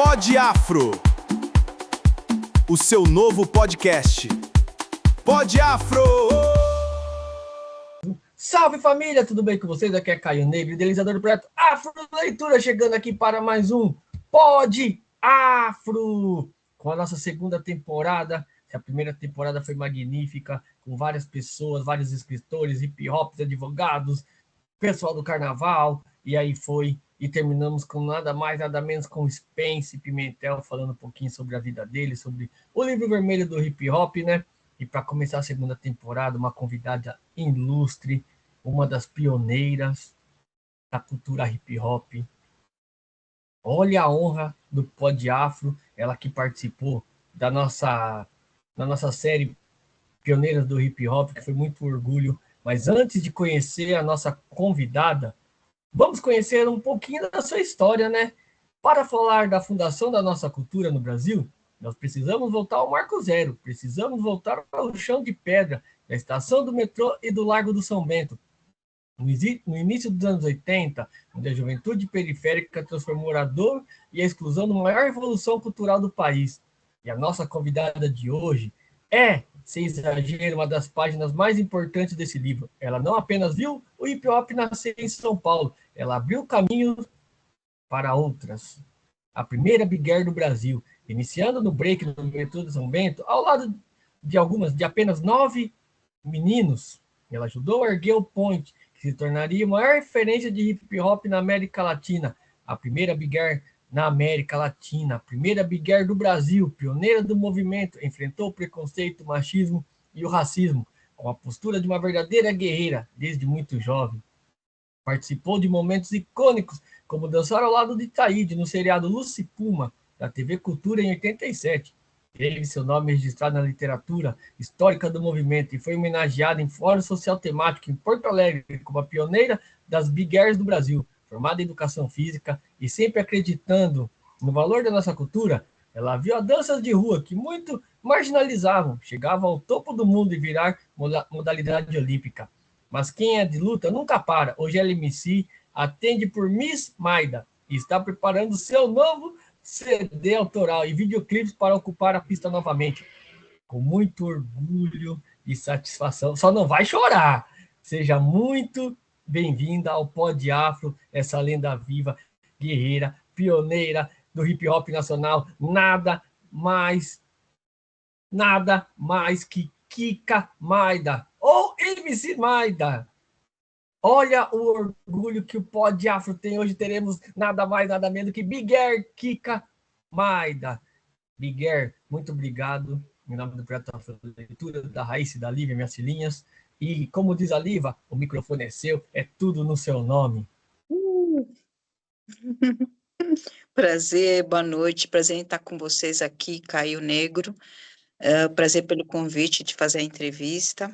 Pod Afro, o seu novo podcast. Pod Afro! Salve família, tudo bem com vocês? Aqui é Caio Negro, idealizador do projeto Afro Leitura, chegando aqui para mais um Pod Afro, com a nossa segunda temporada. A primeira temporada foi magnífica, com várias pessoas, vários escritores, hip hops, advogados, pessoal do carnaval, e aí foi, e terminamos com nada mais, nada menos com Spence Pimentel, falando um pouquinho sobre a vida dele, sobre o livro vermelho do hip hop, né? E para começar a segunda temporada, uma convidada ilustre, uma das pioneiras da cultura hip hop. Olha a honra do Pod Afro, ela que participou da nossa série Pioneiras do Hip Hop, que foi muito orgulho. Mas antes de conhecer a nossa convidada, vamos conhecer um pouquinho da sua história, né? Para falar da fundação da nossa cultura no Brasil, nós precisamos voltar ao Marco Zero, precisamos voltar ao chão de pedra, da estação do metrô e do Largo do São Bento. No início dos anos 80, onde a juventude periférica transformou a dor e a exclusão na maior revolução cultural do país. E a nossa convidada de hoje é, sem exagero, uma das páginas mais importantes desse livro. Ela não apenas viu o hip hop nascer em São Paulo, ela abriu caminho para outras. A primeira Big Air do Brasil, iniciando no break no metrô de São Bento, ao lado de apenas 9 meninos. Ela ajudou a erguer o Point, que se tornaria a maior referência de hip hop na América Latina. A primeira Big Air na América Latina, a primeira Big Air do Brasil, pioneira do movimento, enfrentou o preconceito, o machismo e o racismo, com a postura de uma verdadeira guerreira, desde muito jovem. Participou de momentos icônicos, como dançar ao lado de Taíde no seriado Lucy Puma, da TV Cultura em 87. Teve seu nome registrado na literatura histórica do movimento e foi homenageada em fórum social temático em Porto Alegre como a pioneira das Big Airs do Brasil. Formada em educação física e sempre acreditando no valor da nossa cultura, ela viu as danças de rua que muito marginalizavam, chegavam ao topo do mundo e virar modalidade olímpica. Mas quem é de luta nunca para. Hoje ela é MC, atende por Miss Maida e está preparando seu novo CD autoral e videoclipes para ocupar a pista novamente. Com muito orgulho e satisfação. Só não vai chorar. Seja muito bem-vinda ao Pod Afro, essa lenda viva, guerreira, pioneira do hip hop nacional. Nada mais que Kika Maida, ou MC Maida. Olha o orgulho que o Pod Afro tem. Hoje teremos nada mais, nada menos que Big Air Kika Maida. Big Air, muito obrigado. Em nome do projeto Afro Leitura, da Raíssa e da Lívia, minhas filhinhas. E como diz a Liva, o microfone é seu, é tudo no seu nome. Prazer, boa noite, prazer em estar com vocês aqui, Caio Negro. Prazer pelo convite de fazer a entrevista.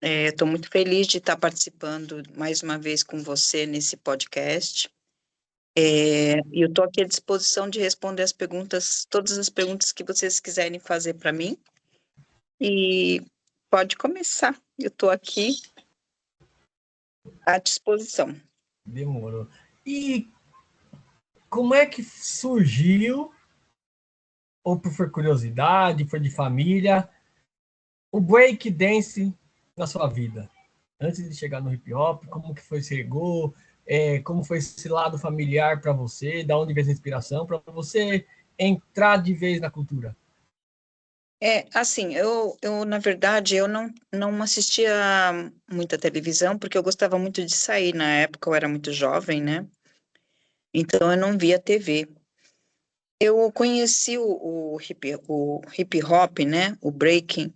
Estou muito feliz de estar participando mais uma vez com você nesse podcast. E eu estou aqui à disposição de responder as perguntas, todas as perguntas que vocês quiserem fazer para mim. E pode começar, eu estou aqui à disposição. Demorou. E como é que surgiu, ou foi curiosidade, foi de família, o break dance na sua vida? Antes de chegar no hip hop, como que foi, chegou, como foi esse lado familiar para você, da onde veio essa inspiração para você entrar de vez na cultura? Assim, eu na verdade, eu não assistia muita televisão, porque eu gostava muito de sair, na época eu era muito jovem, né? Então eu não via TV. Eu conheci o hip hop, né? O breaking,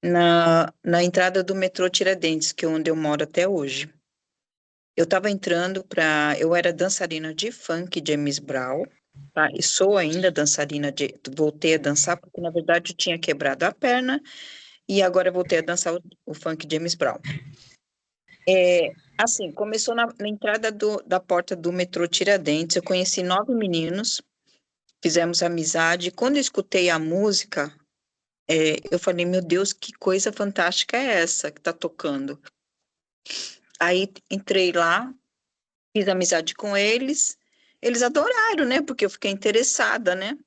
na entrada do metrô Tiradentes, que é onde eu moro até hoje. Eu estava entrando eu era dançarina de funk, James Brown, tá? E sou ainda dançarina voltei a dançar, porque na verdade eu tinha quebrado a perna, e agora eu voltei a dançar o funk James Brown. Assim, começou na entrada da porta do metrô Tiradentes, eu conheci 9 meninos, fizemos amizade, e quando eu escutei a música, eu falei, meu Deus, que coisa fantástica é essa que tá tocando? Aí entrei lá, fiz amizade com eles, eles adoraram, né? Porque eu fiquei interessada, né?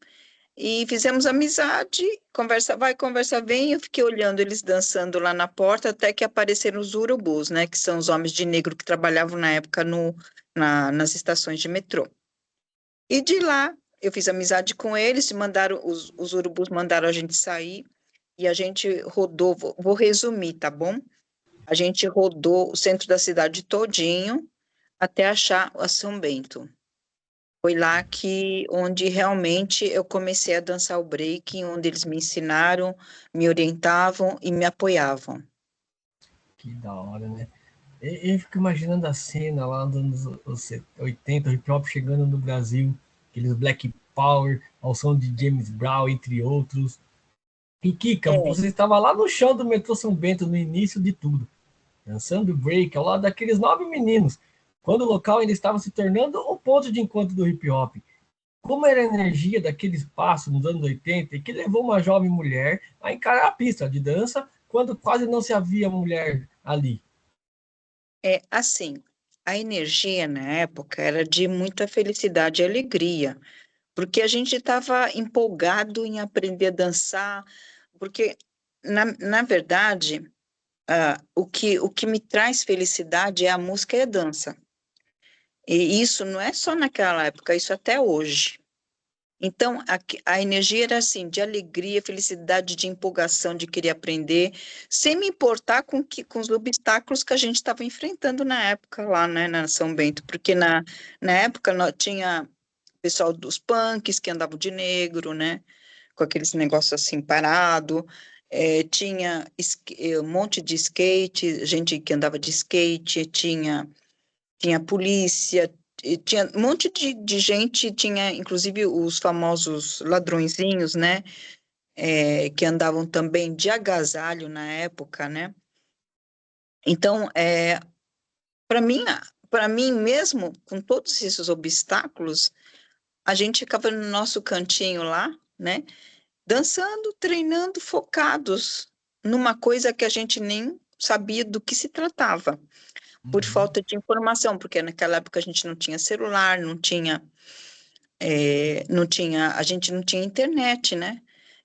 E fizemos amizade, conversa vai, conversa vem, eu fiquei olhando eles dançando lá na porta, até que apareceram os urubus, né? Que são os homens de negro que trabalhavam na época nas estações de metrô. E de lá, eu fiz amizade com eles, mandaram, os urubus mandaram a gente sair, e a gente rodou, vou resumir, tá bom? A gente rodou o centro da cidade todinho, até achar a São Bento. Foi lá onde realmente eu comecei a dançar o breaking, onde eles me ensinaram, me orientavam e me apoiavam. Que da hora, né? Eu fico imaginando a cena lá nos anos 80, o hip hop chegando no Brasil, aqueles Black Power, ao som de James Brown, entre outros. E Kika, É, você estava lá no chão do metrô São Bento, no início de tudo, dançando break, ao lado daqueles 9 meninos, quando o local ainda estava se tornando o ponto de encontro do hip hop. Como era a energia daquele espaço nos anos 80 e que levou uma jovem mulher a encarar a pista de dança quando quase não se havia mulher ali? assim, a energia na época era de muita felicidade e alegria, porque a gente estava empolgado em aprender a dançar, porque, na verdade, o que me traz felicidade é a música e a dança. E isso não é só naquela época, isso até hoje. Então, a energia era assim, de alegria, felicidade, de empolgação, de querer aprender, sem me importar com os obstáculos que a gente estava enfrentando na época lá, né, na São Bento, porque na época tinha o pessoal dos punks que andavam de negro, né, com aqueles negócios assim parado, tinha um monte de skate, gente que andava de skate, tinha polícia, e tinha um monte de gente, tinha inclusive os famosos ladrõezinhos, né, que andavam também de agasalho na época, né? Então, para mim mesmo, com todos esses obstáculos, a gente ficava no nosso cantinho lá, né, dançando, treinando, focados numa coisa que a gente nem sabia do que se tratava, por Uhum. falta de informação, porque naquela época a gente não tinha celular, a gente não tinha internet, né?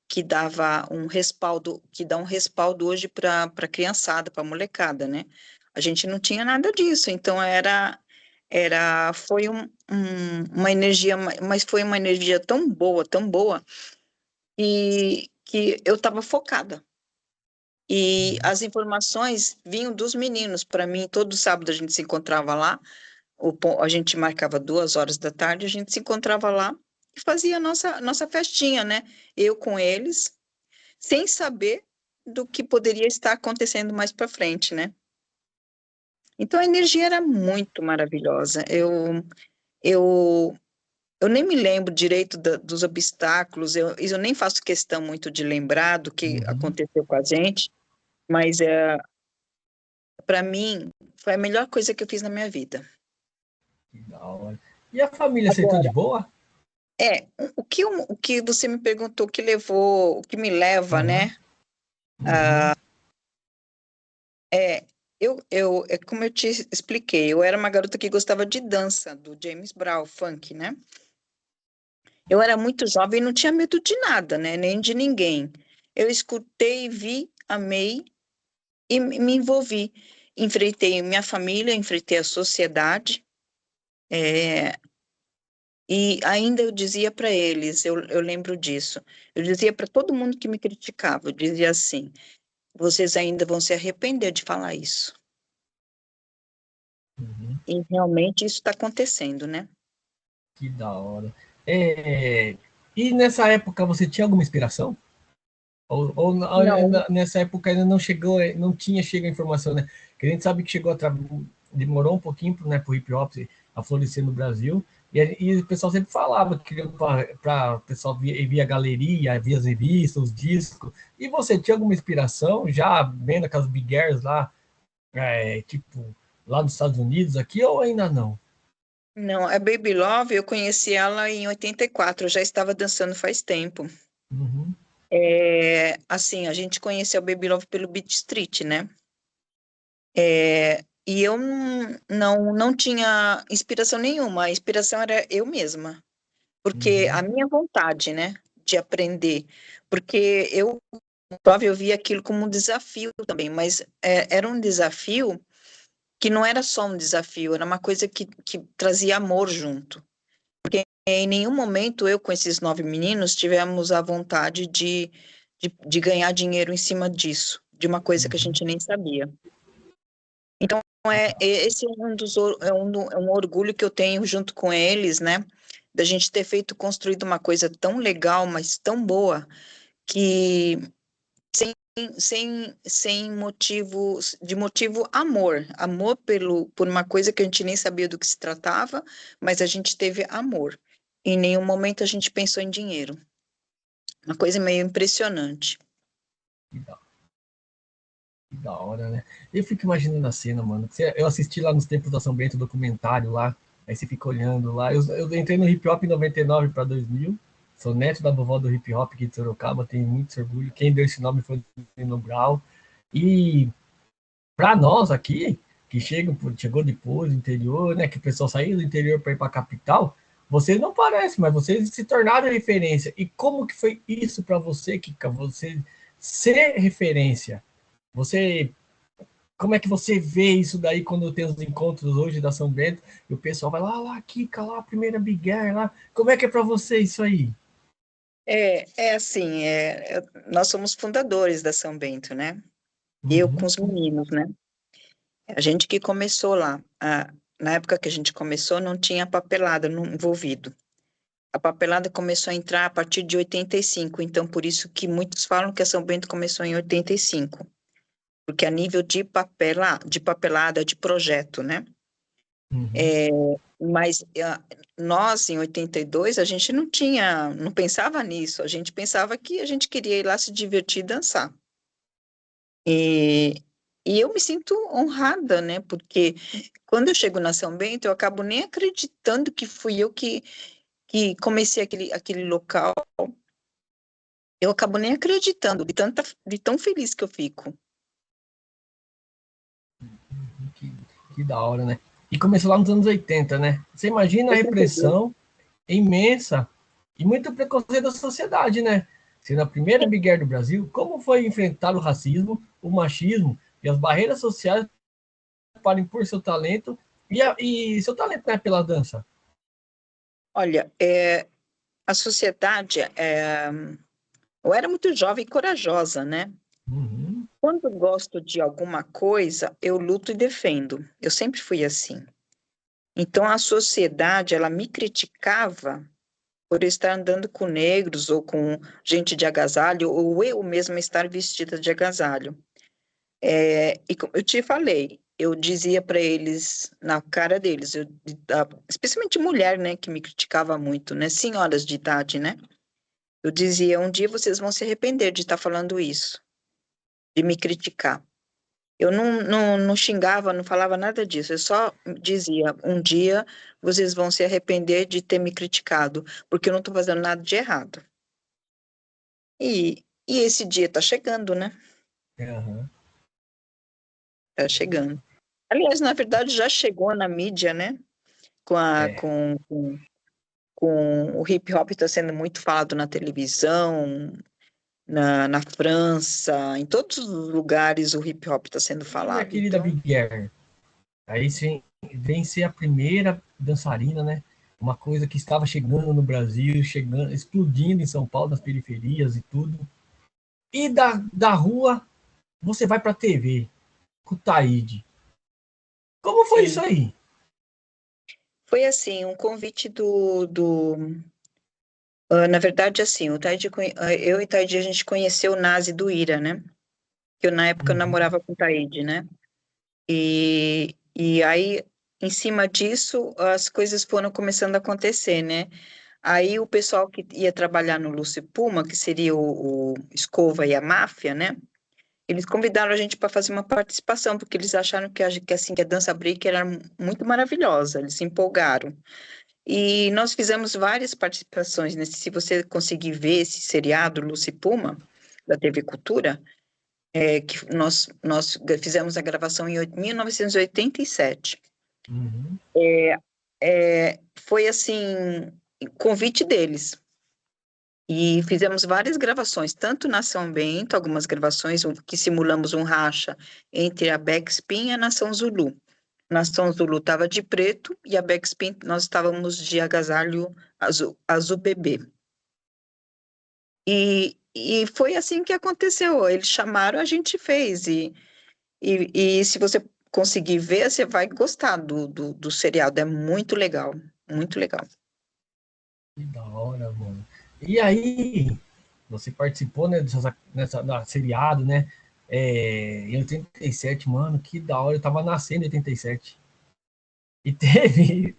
Que dava um respaldo, que dá um respaldo hoje para a criançada, para a molecada, né? A gente não tinha nada disso, então foi uma energia, mas foi uma energia tão boa, que eu estava focada. E as informações vinham dos meninos para mim. Todo sábado a gente se encontrava lá, a gente marcava 2 horas da tarde, a gente se encontrava lá e fazia a nossa festinha, né? Eu com eles, sem saber do que poderia estar acontecendo mais para frente, né? Então a energia era muito maravilhosa. Eu, eu nem me lembro direito dos obstáculos, eu nem faço questão muito de lembrar do que Uhum. aconteceu com a gente, mas para mim foi a melhor coisa que eu fiz na minha vida. Que da hora. E a família aceitou de Agora, boa? o que você me perguntou, o que me leva, Aham. né? Uhum. É, como eu te expliquei, eu era uma garota que gostava de dança, do James Brown, funk, né? Eu era muito jovem e não tinha medo de nada, né? Nem de ninguém. Eu escutei, vi, amei e me envolvi. Enfrentei minha família, enfrentei a sociedade, é, e ainda eu dizia para eles, eu lembro disso, eu dizia para todo mundo que me criticava, eu dizia assim: vocês ainda vão se arrepender de falar isso. Uhum. E realmente isso está acontecendo, né? Que da hora. É, e nessa época você tinha alguma inspiração? Não, Nessa época ainda não chegou, não tinha chegado a informação, né? Que a gente sabe que demorou um pouquinho para o hip hop a florescer no Brasil. E o pessoal sempre falava que para o pessoal via galeria, via as revistas, os discos. E você tinha alguma inspiração já vendo aquelas big girls lá, tipo, lá nos Estados Unidos, aqui, ou ainda não? não, a Baby Love, eu conheci ela em 84, eu já estava dançando faz tempo. Uhum. Assim, a gente conheceu a Baby Love pelo Beat Street, né? e eu não tinha inspiração nenhuma, a inspiração era eu mesma, porque a Uhum. minha vontade, né, de aprender, porque prova eu via aquilo como um desafio também, mas era um desafio que não era só um desafio, era uma coisa que trazia amor junto. Em nenhum momento eu com esses 9 meninos tivemos a vontade de ganhar dinheiro em cima disso, de uma coisa que a Uhum. gente nem sabia. Então, esse é é um orgulho que eu tenho junto com eles, né? Da gente ter construído uma coisa tão legal, mas tão boa, que sem motivo amor. Amor por uma coisa que a gente nem sabia do que se tratava, mas a gente teve amor. Em nenhum momento a gente pensou em dinheiro. Uma coisa meio impressionante. Que da, que da hora, né? Eu fico imaginando a cena, mano. Eu assisti lá nos tempos da São Bento, o documentário lá, aí você fica olhando lá. Eu entrei no hip hop em 99 para 2000. Sou neto da vovó do hip hop aqui de Sorocaba, tenho muito orgulho. Quem deu esse nome foi o Nino Brau. E para nós aqui, que chegou depois do interior, né, que o pessoal saiu do interior para ir para a capital, vocês não parecem, mas vocês se tornaram referência. E como que foi isso para você, Kika? Você ser referência? Você, como é que você vê isso daí quando tem os encontros hoje da São Bento e o pessoal vai lá, Kika, lá, a primeira Big Air, lá. Como é que é para você isso aí? É assim, nós somos fundadores da São Bento, né? Eu com Uhum, os meninos, né? A gente que começou lá. Na época que a gente começou, não tinha papelada envolvido. A papelada começou a entrar a partir de 85, então por isso que muitos falam que a São Bento começou em 85, porque a nível de papelada, de projeto, né? uhum. É, mas nós, em 82, a gente não pensava nisso, a gente pensava que a gente queria ir lá se divertir e dançar. E, e eu me sinto honrada, né? Porque quando eu chego na São Bento, eu acabo nem acreditando que fui eu que comecei aquele local. Eu acabo nem acreditando de tão feliz que eu fico. Que, que da hora, né? E começou lá nos anos 80, né? Você imagina a 82. repressão imensa e muito preconceito da sociedade, né? Sendo a primeira Big Air do Brasil, como foi enfrentar o racismo, o machismo e as barreiras sociais para impor seu talento e seu talento, né, pela dança? Olha, a sociedade, eu era muito jovem e corajosa, né? Uhum, Quando eu gosto de alguma coisa, eu luto e defendo. Eu sempre fui assim. Então, a sociedade, ela me criticava por eu estar andando com negros ou com gente de agasalho, ou eu mesma estar vestida de agasalho. E como eu te falei, eu dizia para eles, na cara deles, especialmente mulher, né, que me criticava muito, né, senhoras de idade, né, eu dizia, um dia vocês vão se arrepender de estar falando isso, de me criticar. Eu não xingava, não falava nada disso, eu só dizia, um dia vocês vão se arrepender de ter me criticado, porque eu não estou fazendo nada de errado. E esse dia está chegando, né? uhum. Está chegando. Aliás, na verdade, já chegou na mídia, né? Com, a, É, com, com, com o hip hop está sendo muito falado na televisão, na França, em todos os lugares o hip hop está sendo e minha falado. querida Então, Big Air, aí sim, vem ser a primeira dançarina, né? Uma coisa que estava chegando no Brasil, chegando, explodindo em São Paulo, nas periferias e tudo. E da rua, você vai para a TV, com o Taíde. Como foi isso sim, aí? foi assim, um convite na verdade, assim, eu e o Taide, a gente conheceu o Nazi do Ira, né? Que eu, na época, eu Uhum. namorava com o Taide, né? E aí, em cima disso, as coisas foram começando a acontecer, né? Aí o pessoal que ia trabalhar no Lúcio Puma, que seria o Escova e a máfia, né? Eles convidaram a gente para fazer uma participação, porque eles acharam que a dança break era muito maravilhosa, eles se empolgaram. E nós fizemos várias participações, né? Se você conseguir ver esse seriado Lúcio Puma, da TV Cultura, que nós fizemos a gravação em 1987. Uhum. Foi assim, convite deles. E fizemos várias gravações, tanto na São Bento, algumas gravações que simulamos um racha entre a Backspin e a Nação Zulu. Nação Zulu estava de preto e a Backspin nós estávamos de agasalho azul bebê. E foi assim que aconteceu. Eles chamaram, a gente fez. E se você conseguir ver, você vai gostar do seriado. É muito legal, muito legal. Que da hora, mano. E aí, você participou, né, da seriado, né? Em 87, mano, que da hora. Eu tava nascendo em 87. E teve.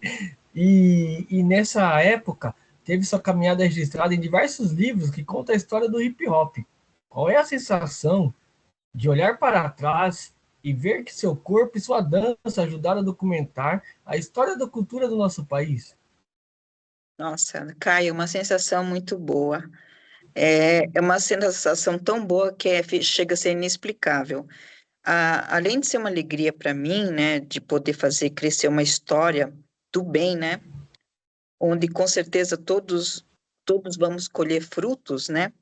E nessa época, teve sua caminhada registrada em diversos livros que contam a história do hip hop. Qual é a sensação de olhar para trás e ver que seu corpo e sua dança ajudaram a documentar a história da cultura do nosso país? Nossa, Caio, uma sensação muito boa. É uma sensação tão boa que chega a ser inexplicável. Além de ser uma alegria para mim, né, de poder fazer crescer uma história do bem, né, onde com certeza todos vamos colher frutos, né,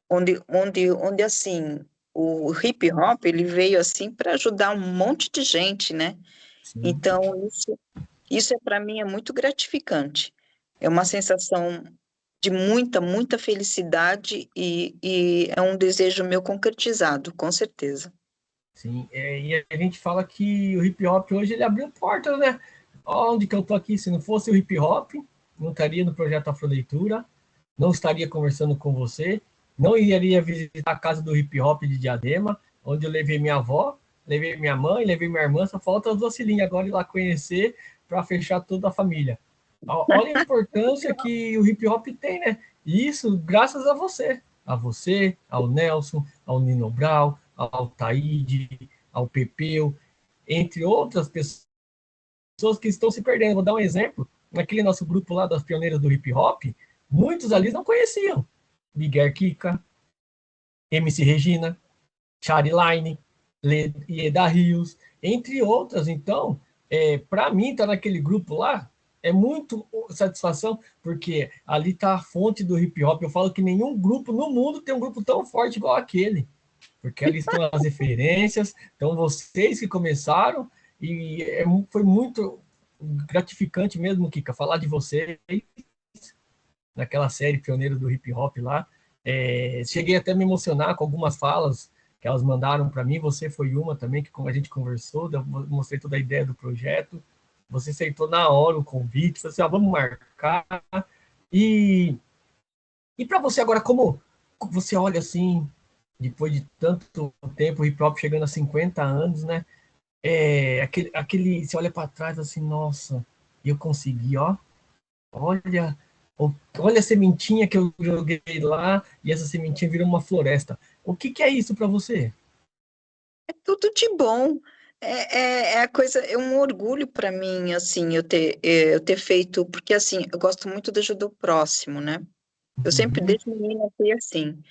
onde assim o hip hop ele veio assim para ajudar um monte de gente, né? Sim, Então isso para mim é muito gratificante. É uma sensação de muita felicidade e é um desejo meu concretizado, com certeza. sim. E a gente fala que o hip hop hoje ele abriu portas, né? Onde que eu tô aqui? Se não fosse o hip hop, não estaria no projeto Afroleitura, não estaria conversando com você, não iria visitar a casa do hip hop de Diadema, onde eu levei minha avó, levei minha mãe, levei minha irmã, só falta as duas filhinhas agora ir lá conhecer para fechar toda a família. Olha a importância que o hip hop tem, né? E isso graças a você, ao Nelson, ao Nino Brau, ao Taíde, ao Pepeu, entre outras pessoas que estão se perdendo. Vou dar um exemplo. Naquele nosso grupo lá das pioneiras do hip hop, muitos ali não conheciam. Miguel Kika, MC Regina, Chari Line, Ieda Rios, entre outras. Então, para mim, estar naquele grupo lá é muito satisfação, porque ali está a fonte do hip hop. Eu falo que nenhum grupo no mundo tem um grupo tão forte igual aquele, porque ali estão as referências, então vocês que começaram, e foi muito gratificante mesmo, Kika, falar de vocês naquela série Pioneiros do Hip Hop lá. Cheguei até a me emocionar com algumas falas que elas mandaram para mim. Você foi uma também, que como a gente conversou, eu mostrei toda a ideia do projeto. Você aceitou na hora o convite, falou assim: vamos marcar. E, e para você agora, como você olha assim, depois de tanto tempo, o hip hop chegando a 50 anos, né? Você olha para trás assim, nossa, eu consegui, ó. Olha, olha a sementinha que eu joguei lá e essa sementinha virou uma floresta. O que que é isso para você? É tudo de bom. É a coisa, é um orgulho para mim, assim, eu ter feito, porque assim, eu gosto muito de ajudar o próximo, né? Eu sempre, Uhum, desde menina, fui assim.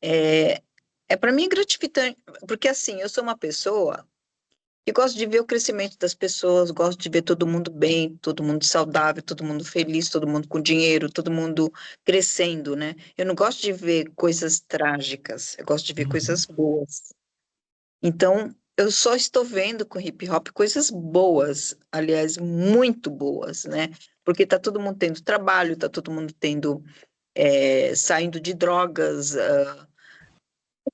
É, para mim gratificante, porque assim, eu sou uma pessoa que gosto de ver o crescimento das pessoas, gosto de ver todo mundo bem, todo mundo saudável, todo mundo feliz, todo mundo com dinheiro, todo mundo crescendo, né? Eu não gosto de ver coisas trágicas, eu gosto de ver uhum, coisas boas. Então, eu só estou vendo com hip hop coisas boas, aliás, muito boas, né? Porque tá todo mundo tendo trabalho, tá todo mundo tendo, saindo de drogas, é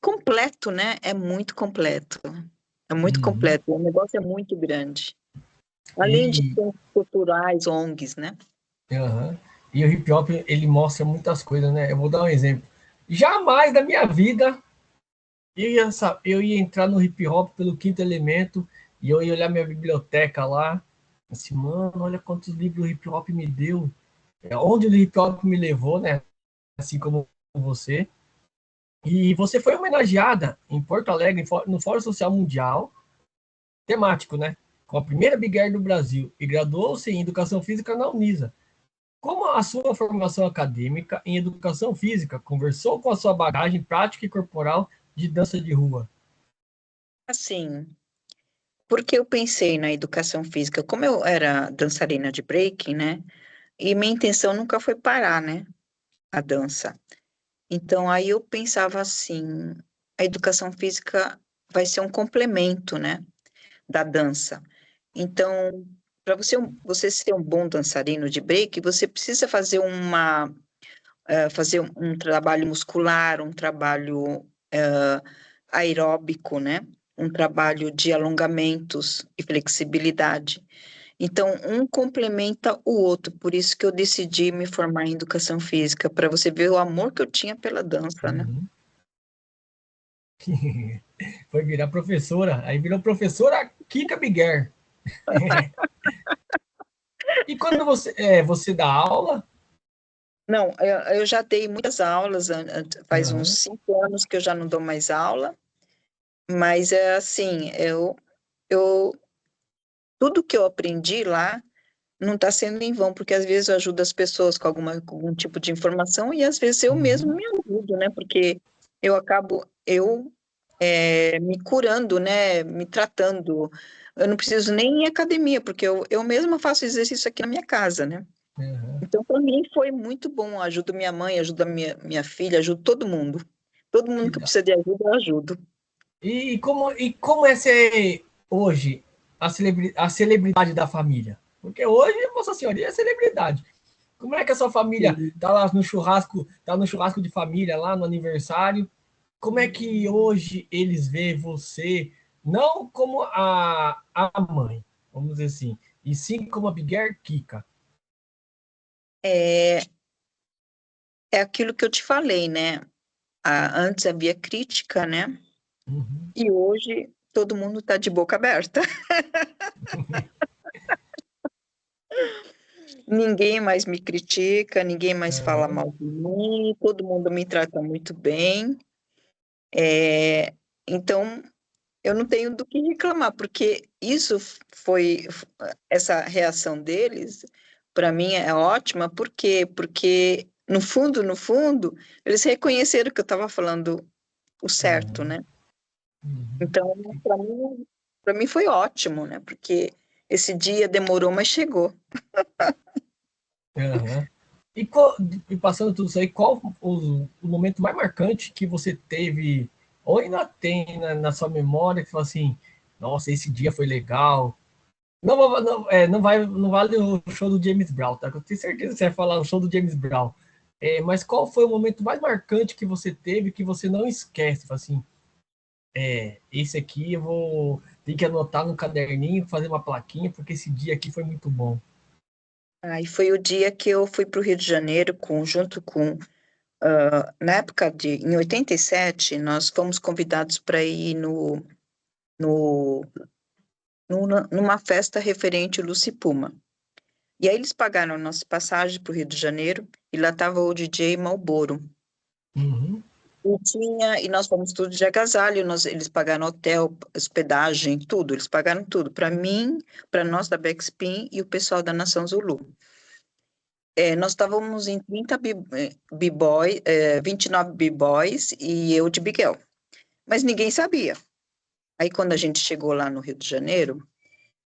completo, né? É muito completo. É muito uhum. completo. O negócio é muito grande. Além de E, centros culturais, ONGs, né? aham. E o hip hop, ele mostra muitas coisas, né? Eu vou dar um exemplo. Jamais da minha vida eu ia entrar no hip hop pelo Quinto Elemento e eu ia olhar minha biblioteca lá, assim, mano, olha quantos livros o hip hop me deu, onde o hip hop me levou, né? Assim como você. E você foi homenageada em Porto Alegre, no Fórum Social Mundial, temático, né? Com a primeira Big Air do Brasil e graduou-se em Educação Física na Unisa. Como a sua formação acadêmica em educação física conversou com a sua bagagem prática e corporal de dança de rua? Assim, porque eu pensei na educação física, como eu era dançarina de breaking, né? E minha intenção nunca foi parar, né? A dança. Então, aí eu pensava assim, a educação física vai ser um complemento, né? Da dança. Então, para você ser um bom dançarino de break, você precisa fazer fazer um trabalho muscular, um trabalho aeróbico, né? Um trabalho de alongamentos e flexibilidade. Então, um complementa o outro, por isso que eu decidi me formar em educação física, para você ver o amor que eu tinha pela dança, né? Uhum. Foi virar professora, aí virou professora Kika Biguer. E quando você dá aula? Não, eu já dei muitas aulas, faz uns Uhum. 5 anos que eu já não dou mais aula, mas é assim, eu tudo que eu aprendi lá não está sendo em vão, porque às vezes eu ajudo as pessoas com algum tipo de informação e às vezes eu mesmo Uhum. me ajudo, né? Porque eu acabo me curando, né? Me tratando. Eu não preciso nem ir à academia, porque eu mesma faço exercício aqui na minha casa, né? Uhum. Então, para mim foi muito bom. Ajudo minha mãe, ajudo a minha filha, ajudo todo mundo. Todo Que mundo que da- precisa de ajuda, eu ajudo. E como é ser hoje a celebridade da família? Porque hoje Vossa Senhoria é celebridade. Como é que a sua família Sim. tá lá no churrasco, tá no churrasco de família lá no aniversário? Como é que hoje eles veem você, não como a mãe, vamos dizer assim, e sim como a Biguer Kika? É, é aquilo que eu te falei, né? Antes havia crítica, né? Uhum. E hoje todo mundo está de boca aberta. Ninguém mais me critica, ninguém mais fala Uhum. mal de mim, todo mundo me trata muito bem. É, então, eu não tenho do que reclamar, porque essa reação deles, para mim é ótima, por quê? Porque no fundo, eles reconheceram que eu estava falando o certo, Uhum. né? Uhum. Então, para mim foi ótimo, né? Porque esse dia demorou, mas chegou. Uhum. E, qual- e passando tudo isso aí, qual o momento mais marcante que você teve, ou ainda tem na sua memória, que você fala assim, nossa, esse dia foi legal. Não vale o show do James Brown, tá? Eu tenho certeza que você vai falar o show do James Brown. Mas qual foi o momento mais marcante que você teve que você não esquece? Fala assim, esse aqui eu vou ter que anotar no caderninho, fazer uma plaquinha, porque esse dia aqui foi muito bom. Aí foi o dia que eu fui para o Rio de Janeiro, junto com na época em 87, nós fomos convidados para ir no, numa festa referente ao Lucy Puma. E aí eles pagaram a nossa passagem para o Rio de Janeiro e lá estava o DJ Malboro. Uhum. E nós fomos tudo de agasalho, eles pagaram hotel, hospedagem, tudo, eles pagaram tudo, para mim, para nós da Backspin e o pessoal da Nação Zulu. Nós estávamos em 30 b-boy, 29 b-boys e eu de Biguel, mas ninguém sabia. Aí quando a gente chegou lá no Rio de Janeiro,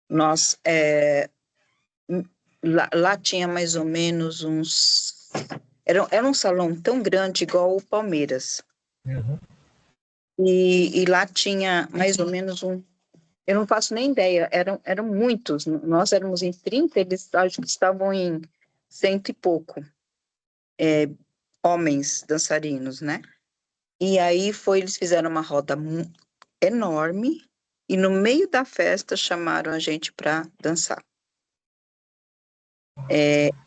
nós lá tinha mais ou menos era um salão tão grande igual o Palmeiras. Uhum. E lá tinha mais ou menos eu não faço nem ideia, eram muitos. Nós éramos em 30, eles acho que estavam em cento e pouco, homens dançarinos, né? E aí eles fizeram uma roda enorme e no meio da festa chamaram a gente para dançar.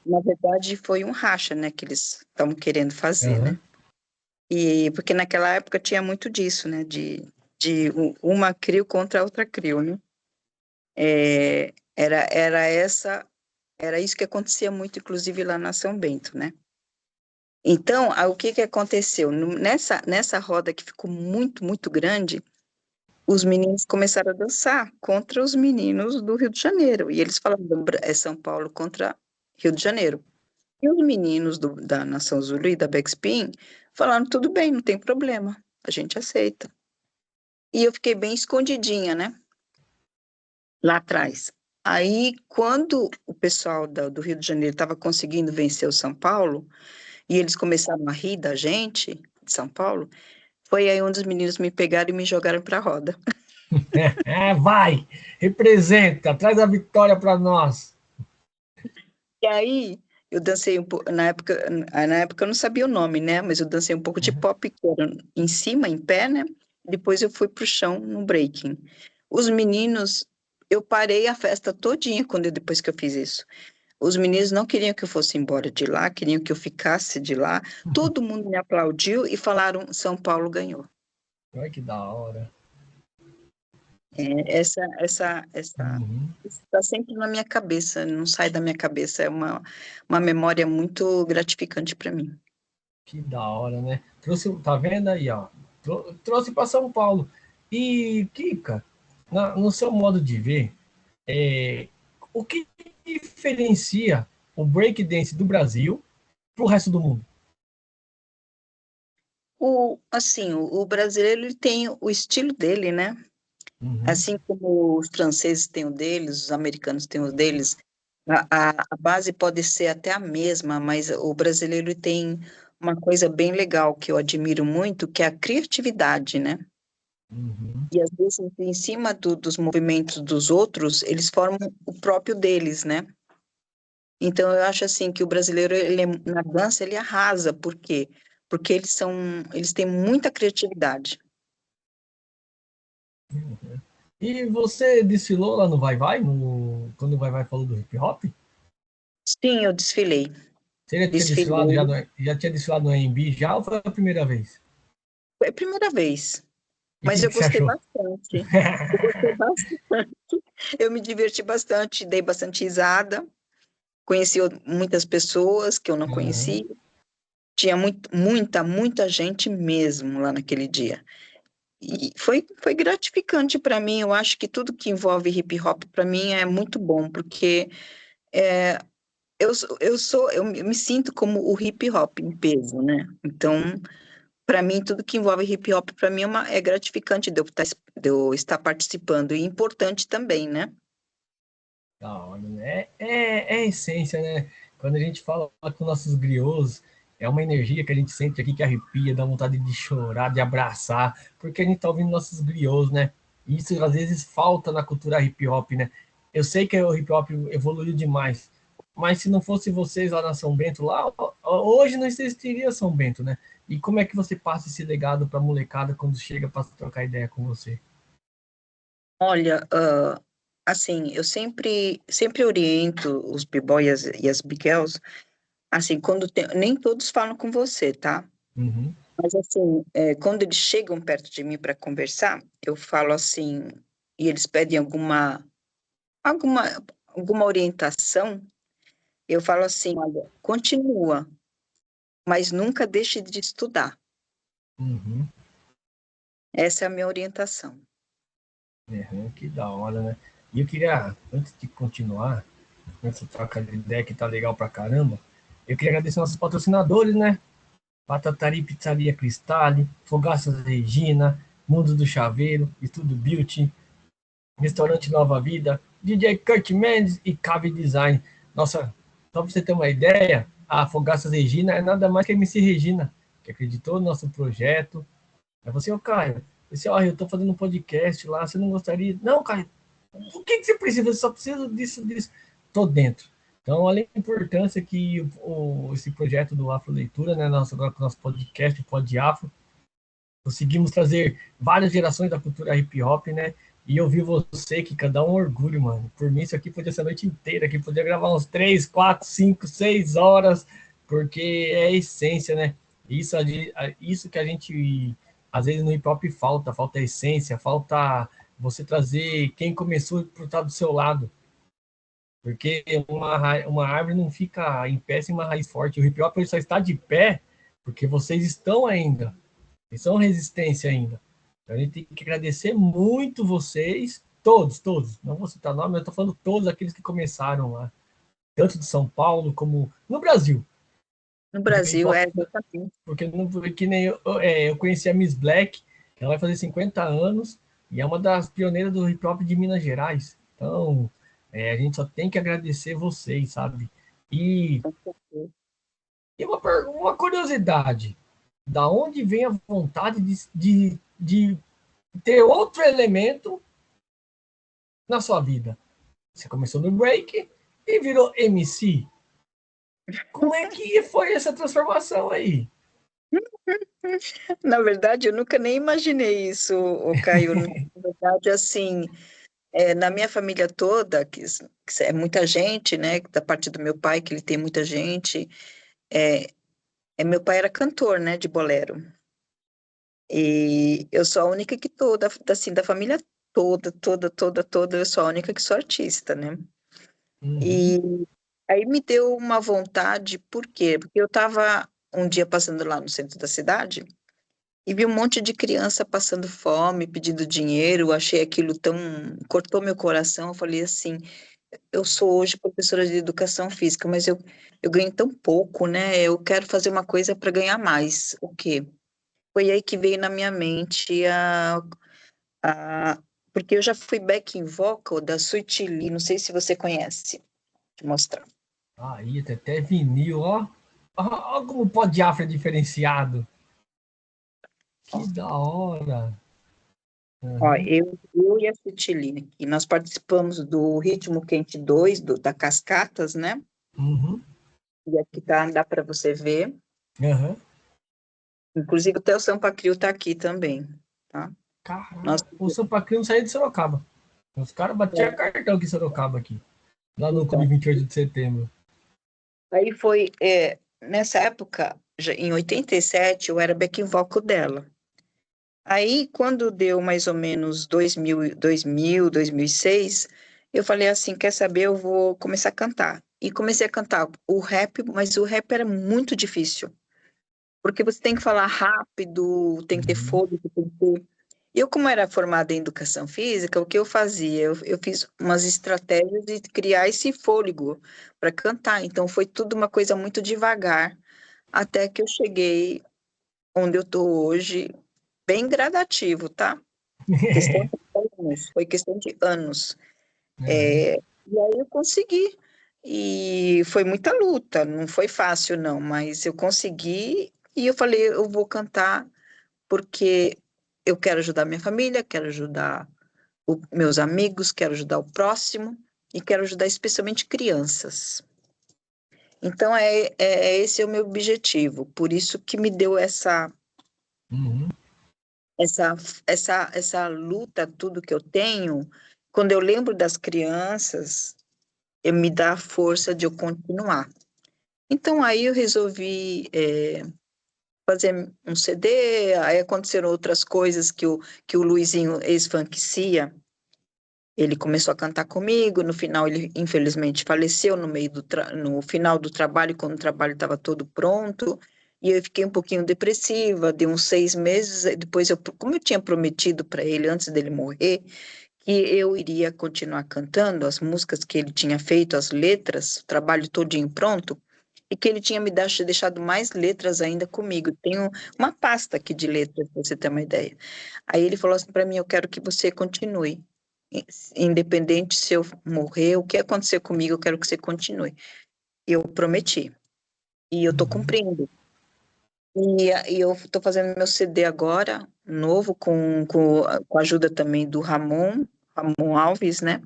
Na verdade, foi um racha, né, que eles estavam querendo fazer, Uhum. né? E porque naquela época tinha muito disso, né, uma CRIO contra a outra CRIO, né? Era isso que acontecia muito, inclusive lá na São Bento, né? Então, o que que aconteceu? Nessa roda que ficou muito, muito grande, os meninos começaram a dançar contra os meninos do Rio de Janeiro. E eles falavam, é São Paulo contra Rio de Janeiro. E os meninos da Nação Zulu e da Backspin falaram, tudo bem, não tem problema, a gente aceita. E eu fiquei bem escondidinha, né? Lá atrás. Aí, quando o pessoal do Rio de Janeiro estava conseguindo vencer o São Paulo, e eles começaram a rir da gente, de São Paulo, foi aí um dos meninos me pegaram e me jogaram para a roda. Vai, representa, traz a vitória para nós. E aí, eu dancei um pouco, na época eu não sabia o nome, né? Mas eu dancei um pouco de pop, que era em cima, em pé, né? Depois eu fui pro chão no breaking. Os meninos, eu parei a festa todinha depois que eu fiz isso. Os meninos não queriam que eu fosse embora de lá, queriam que eu ficasse de lá. Todo mundo me aplaudiu e falaram: São Paulo ganhou. Olha que da hora. Essa Uhum. está sempre na minha cabeça, não sai da minha cabeça. É uma memória muito gratificante para mim. Que da hora, né? Trouxe, tá vendo aí, ó? Trouxe para São Paulo. E, Kika, no seu modo de ver, o que diferencia o breakdance do Brasil para o resto do mundo? Assim, o brasileiro ele tem o estilo dele, né? Uhum, Assim como os franceses têm o deles, os americanos têm o deles, a base pode ser até a mesma, mas o brasileiro tem uma coisa bem legal que eu admiro muito, que é a criatividade, né? uhum. E às vezes, em cima dos movimentos dos outros, eles formam o próprio deles, né? Então, eu acho assim que o brasileiro, na dança, ele arrasa. Por quê? Porque eles têm muita criatividade. E você desfilou lá no Vai Vai, quando o Vai Vai falou do hip hop? Sim, eu desfilei. Você já tinha desfilado Desfilei. já tinha desfilado no AMB já ou foi a primeira vez? Foi a primeira vez, E o mas que, eu que você gostei achou? bastante. Eu gostei bastante. Eu me diverti bastante, dei bastante risada, conheci muitas pessoas que eu não Uhum. conhecia. Tinha muita gente mesmo lá naquele dia. E foi gratificante para mim. Eu acho que tudo que envolve hip hop para mim é muito bom, porque é, eu me sinto como o hip hop em peso, né? Então, para mim, tudo que envolve hip hop para mim é gratificante de eu estar participando e importante também, né? Da hora, né? É a essência, né? Quando a gente fala com nossos griots, é uma energia que a gente sente aqui que arrepia, dá vontade de chorar, de abraçar, porque a gente tá ouvindo nossos griots, né? E isso às vezes falta na cultura hip hop, né? Eu sei que o hip hop evoluiu demais, mas se não fosse vocês lá na São Bento, lá, hoje não existiria São Bento, né? E como é que você passa esse legado pra molecada quando chega para trocar ideia com você? Olha, assim, eu sempre oriento os b-boys e as big girls, assim, nem todos falam com você, tá? Uhum, Mas assim, quando eles chegam perto de mim para conversar, eu falo assim, e eles pedem alguma, alguma orientação, eu falo assim, olha, continua, mas nunca deixe de estudar. uhum. Essa é a minha orientação. Uhum, que da hora, né? E eu queria, antes de continuar, nessa troca de ideia que tá legal pra caramba, eu queria agradecer nossos patrocinadores, né? Patatari Pizzaria Cristale, Fogaças Regina, Mundo do Chaveiro, Estudo Beauty, Restaurante Nova Vida, DJ Kurt Mendes e Cave Design. Nossa, só pra você ter uma ideia, a Fogaças Regina é nada mais que a MC Regina, que acreditou no nosso projeto. Aí você, ô Caio, você, ó, eu tô fazendo um podcast lá, você não gostaria? Não, Caio, o que, que você precisa? Eu só preciso disso, disso. Tô dentro. Então, olha a importância que esse projeto do Afro Leitura, né, agora com o nosso podcast, o Pod Afro, conseguimos trazer várias gerações da cultura hip hop, né? E eu vi você que cada um orgulho, mano. Por mim, isso aqui podia ser a noite inteira, aqui podia gravar uns 3, 4, 5, 6 horas, porque é a essência, né? Isso, isso que a gente, às vezes, no hip hop falta a essência, falta você trazer quem começou por estar do seu lado. Porque uma árvore não fica em pé sem uma raiz forte. O hip hop ele só está de pé porque vocês estão ainda. Eles são resistência ainda. Então a gente tem que agradecer muito vocês, todos, todos. Não vou citar nome, mas eu estou falando todos aqueles que começaram lá. tanto de São Paulo como no Brasil. No Porque Brasil, exatamente. porque não foi que nem eu conheci a Miss Black, ela vai fazer 50 anos e é uma das pioneiras do hip hop de Minas Gerais. Então, a gente só tem que agradecer vocês, sabe? E, e uma curiosidade, da onde vem a vontade de ter outro elemento na sua vida? Você começou no break e virou MC. Como é que foi essa transformação aí? Na verdade, eu nunca nem imaginei isso, o Caio. Na verdade, assim, na minha família toda, que é muita gente, né? Da parte do meu pai, que ele tem muita gente, é, meu pai era cantor, né, de bolero. E eu sou a única que toda, assim, da família toda, eu sou a única que sou artista, né? Uhum, E aí me deu uma vontade, por quê? Porque eu estava um dia passando lá no centro da cidade e vi um monte de criança passando fome, pedindo dinheiro, achei aquilo tão... cortou meu coração, eu falei assim, eu sou hoje professora de educação física, mas eu ganho tão pouco, né? Eu quero fazer uma coisa para ganhar mais. O quê? Foi aí que veio na minha mente a... Porque eu já fui backing vocal da Suite Lee, não sei se você conhece. Vou te mostrar. aí, tem até vinil, ó. Ó como o pó de Afro é diferenciado. Que Ó, da hora. ó, Uhum, eu e a Suite Lee, e nós participamos do Ritmo Quente 2, da Cascatas, né? uhum, E aqui tá, dá para você ver. uhum. Inclusive, até o Sampa Crio tá aqui também, tá? Nós, Caraca, o Sampa Crio não saía de Sorocaba. Os caras batiam cartão aqui em Sorocaba, aqui. Lá no Clube então, 28 de Setembro. aí foi, nessa época, em 87, eu era backing vocal dela. Aí, quando deu mais ou menos 2006, eu falei assim, quer saber, eu vou começar a cantar. E comecei a cantar o rap, mas o rap era muito difícil, porque você tem que falar rápido, tem que ter Uhum. fôlego, tem que ter... Eu, como era formada em educação física, o que eu fazia? Eu fiz umas estratégias de criar esse fôlego para cantar. Então, foi tudo uma coisa muito devagar, até que eu cheguei onde eu estou hoje, bem gradativo, tá? Questão de anos, foi questão de anos. Uhum. E aí eu consegui. E foi muita luta, não foi fácil, não, mas eu consegui e eu falei, eu vou cantar porque eu quero ajudar minha família, quero ajudar meus amigos, quero ajudar o próximo e quero ajudar especialmente crianças. Então, esse é o meu objetivo, por isso que me deu Uhum. essa, essa luta, tudo que eu tenho, quando eu lembro das crianças, eu me dá a força de eu continuar. Então, aí eu resolvi fazer um CD, aí aconteceram outras coisas que o Luizinho, ex-funkcia, ele começou a cantar comigo, no final ele infelizmente faleceu no final do trabalho, quando o trabalho estava todo pronto, e eu fiquei um pouquinho depressiva, de uns 6 meses, depois como eu tinha prometido para ele antes dele morrer, que eu iria continuar cantando as músicas que ele tinha feito, as letras, o trabalho todinho pronto, e que ele tinha me deixado mais letras ainda comigo. Tenho uma pasta aqui de letras, para você ter uma ideia. Aí ele falou assim para mim, eu quero que você continue. Independente se eu morrer, o que acontecer comigo, eu quero que você continue. E eu prometi. E eu estou Uhum. cumprindo. E eu estou fazendo meu CD agora, novo, com a ajuda também do Ramon Alves, né?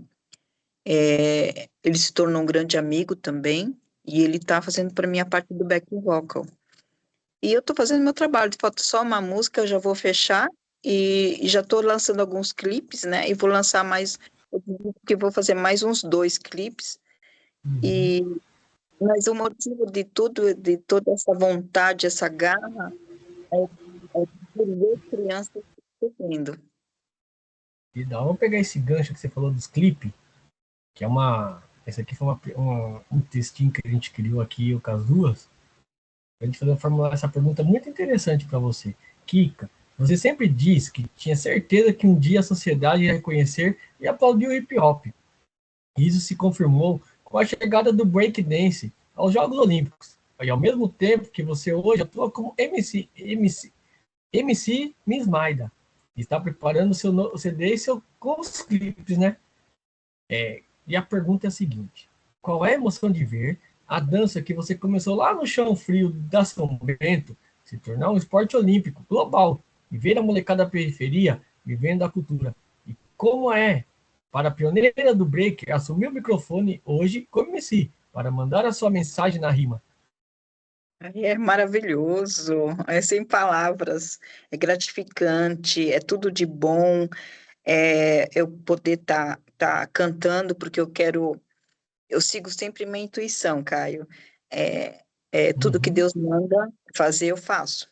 Ele se tornou um grande amigo também, e ele está fazendo para mim a parte do backing vocal. E eu estou fazendo meu trabalho, falta só uma música, eu já vou fechar, e já estou lançando alguns clipes, né? E vou lançar mais, eu digo que vou fazer mais uns 2 clipes, Uhum. e mas o motivo de tudo, de toda essa vontade, essa garra, é por ver crianças sofrendo. E dá, vamos pegar esse gancho que você falou dos clipes, que é uma. Esse aqui foi um textinho que a gente criou aqui, eu com as duas. A gente fazer formular essa pergunta muito interessante para você. Kika, você sempre disse que tinha certeza que um dia a sociedade ia reconhecer e aplaudir o hip hop. Isso se confirmou com a chegada do breakdance aos Jogos Olímpicos. E ao mesmo tempo que você hoje atua como MC Miss Maida. Está preparando seu CD e com os clipes, né? E a pergunta é a seguinte: qual é a emoção de ver a dança que você começou lá no chão frio da São Bento se tornar um esporte olímpico global e ver a molecada da periferia vivendo a cultura? E como é para a pioneira do break assumir o microfone hoje como MC para mandar a sua mensagem na rima? É maravilhoso, é sem palavras, é gratificante, é tudo de bom, eu poder tá cantando, porque eu sigo sempre minha intuição, Caio. Tudo que Uhum. Deus manda fazer, eu faço.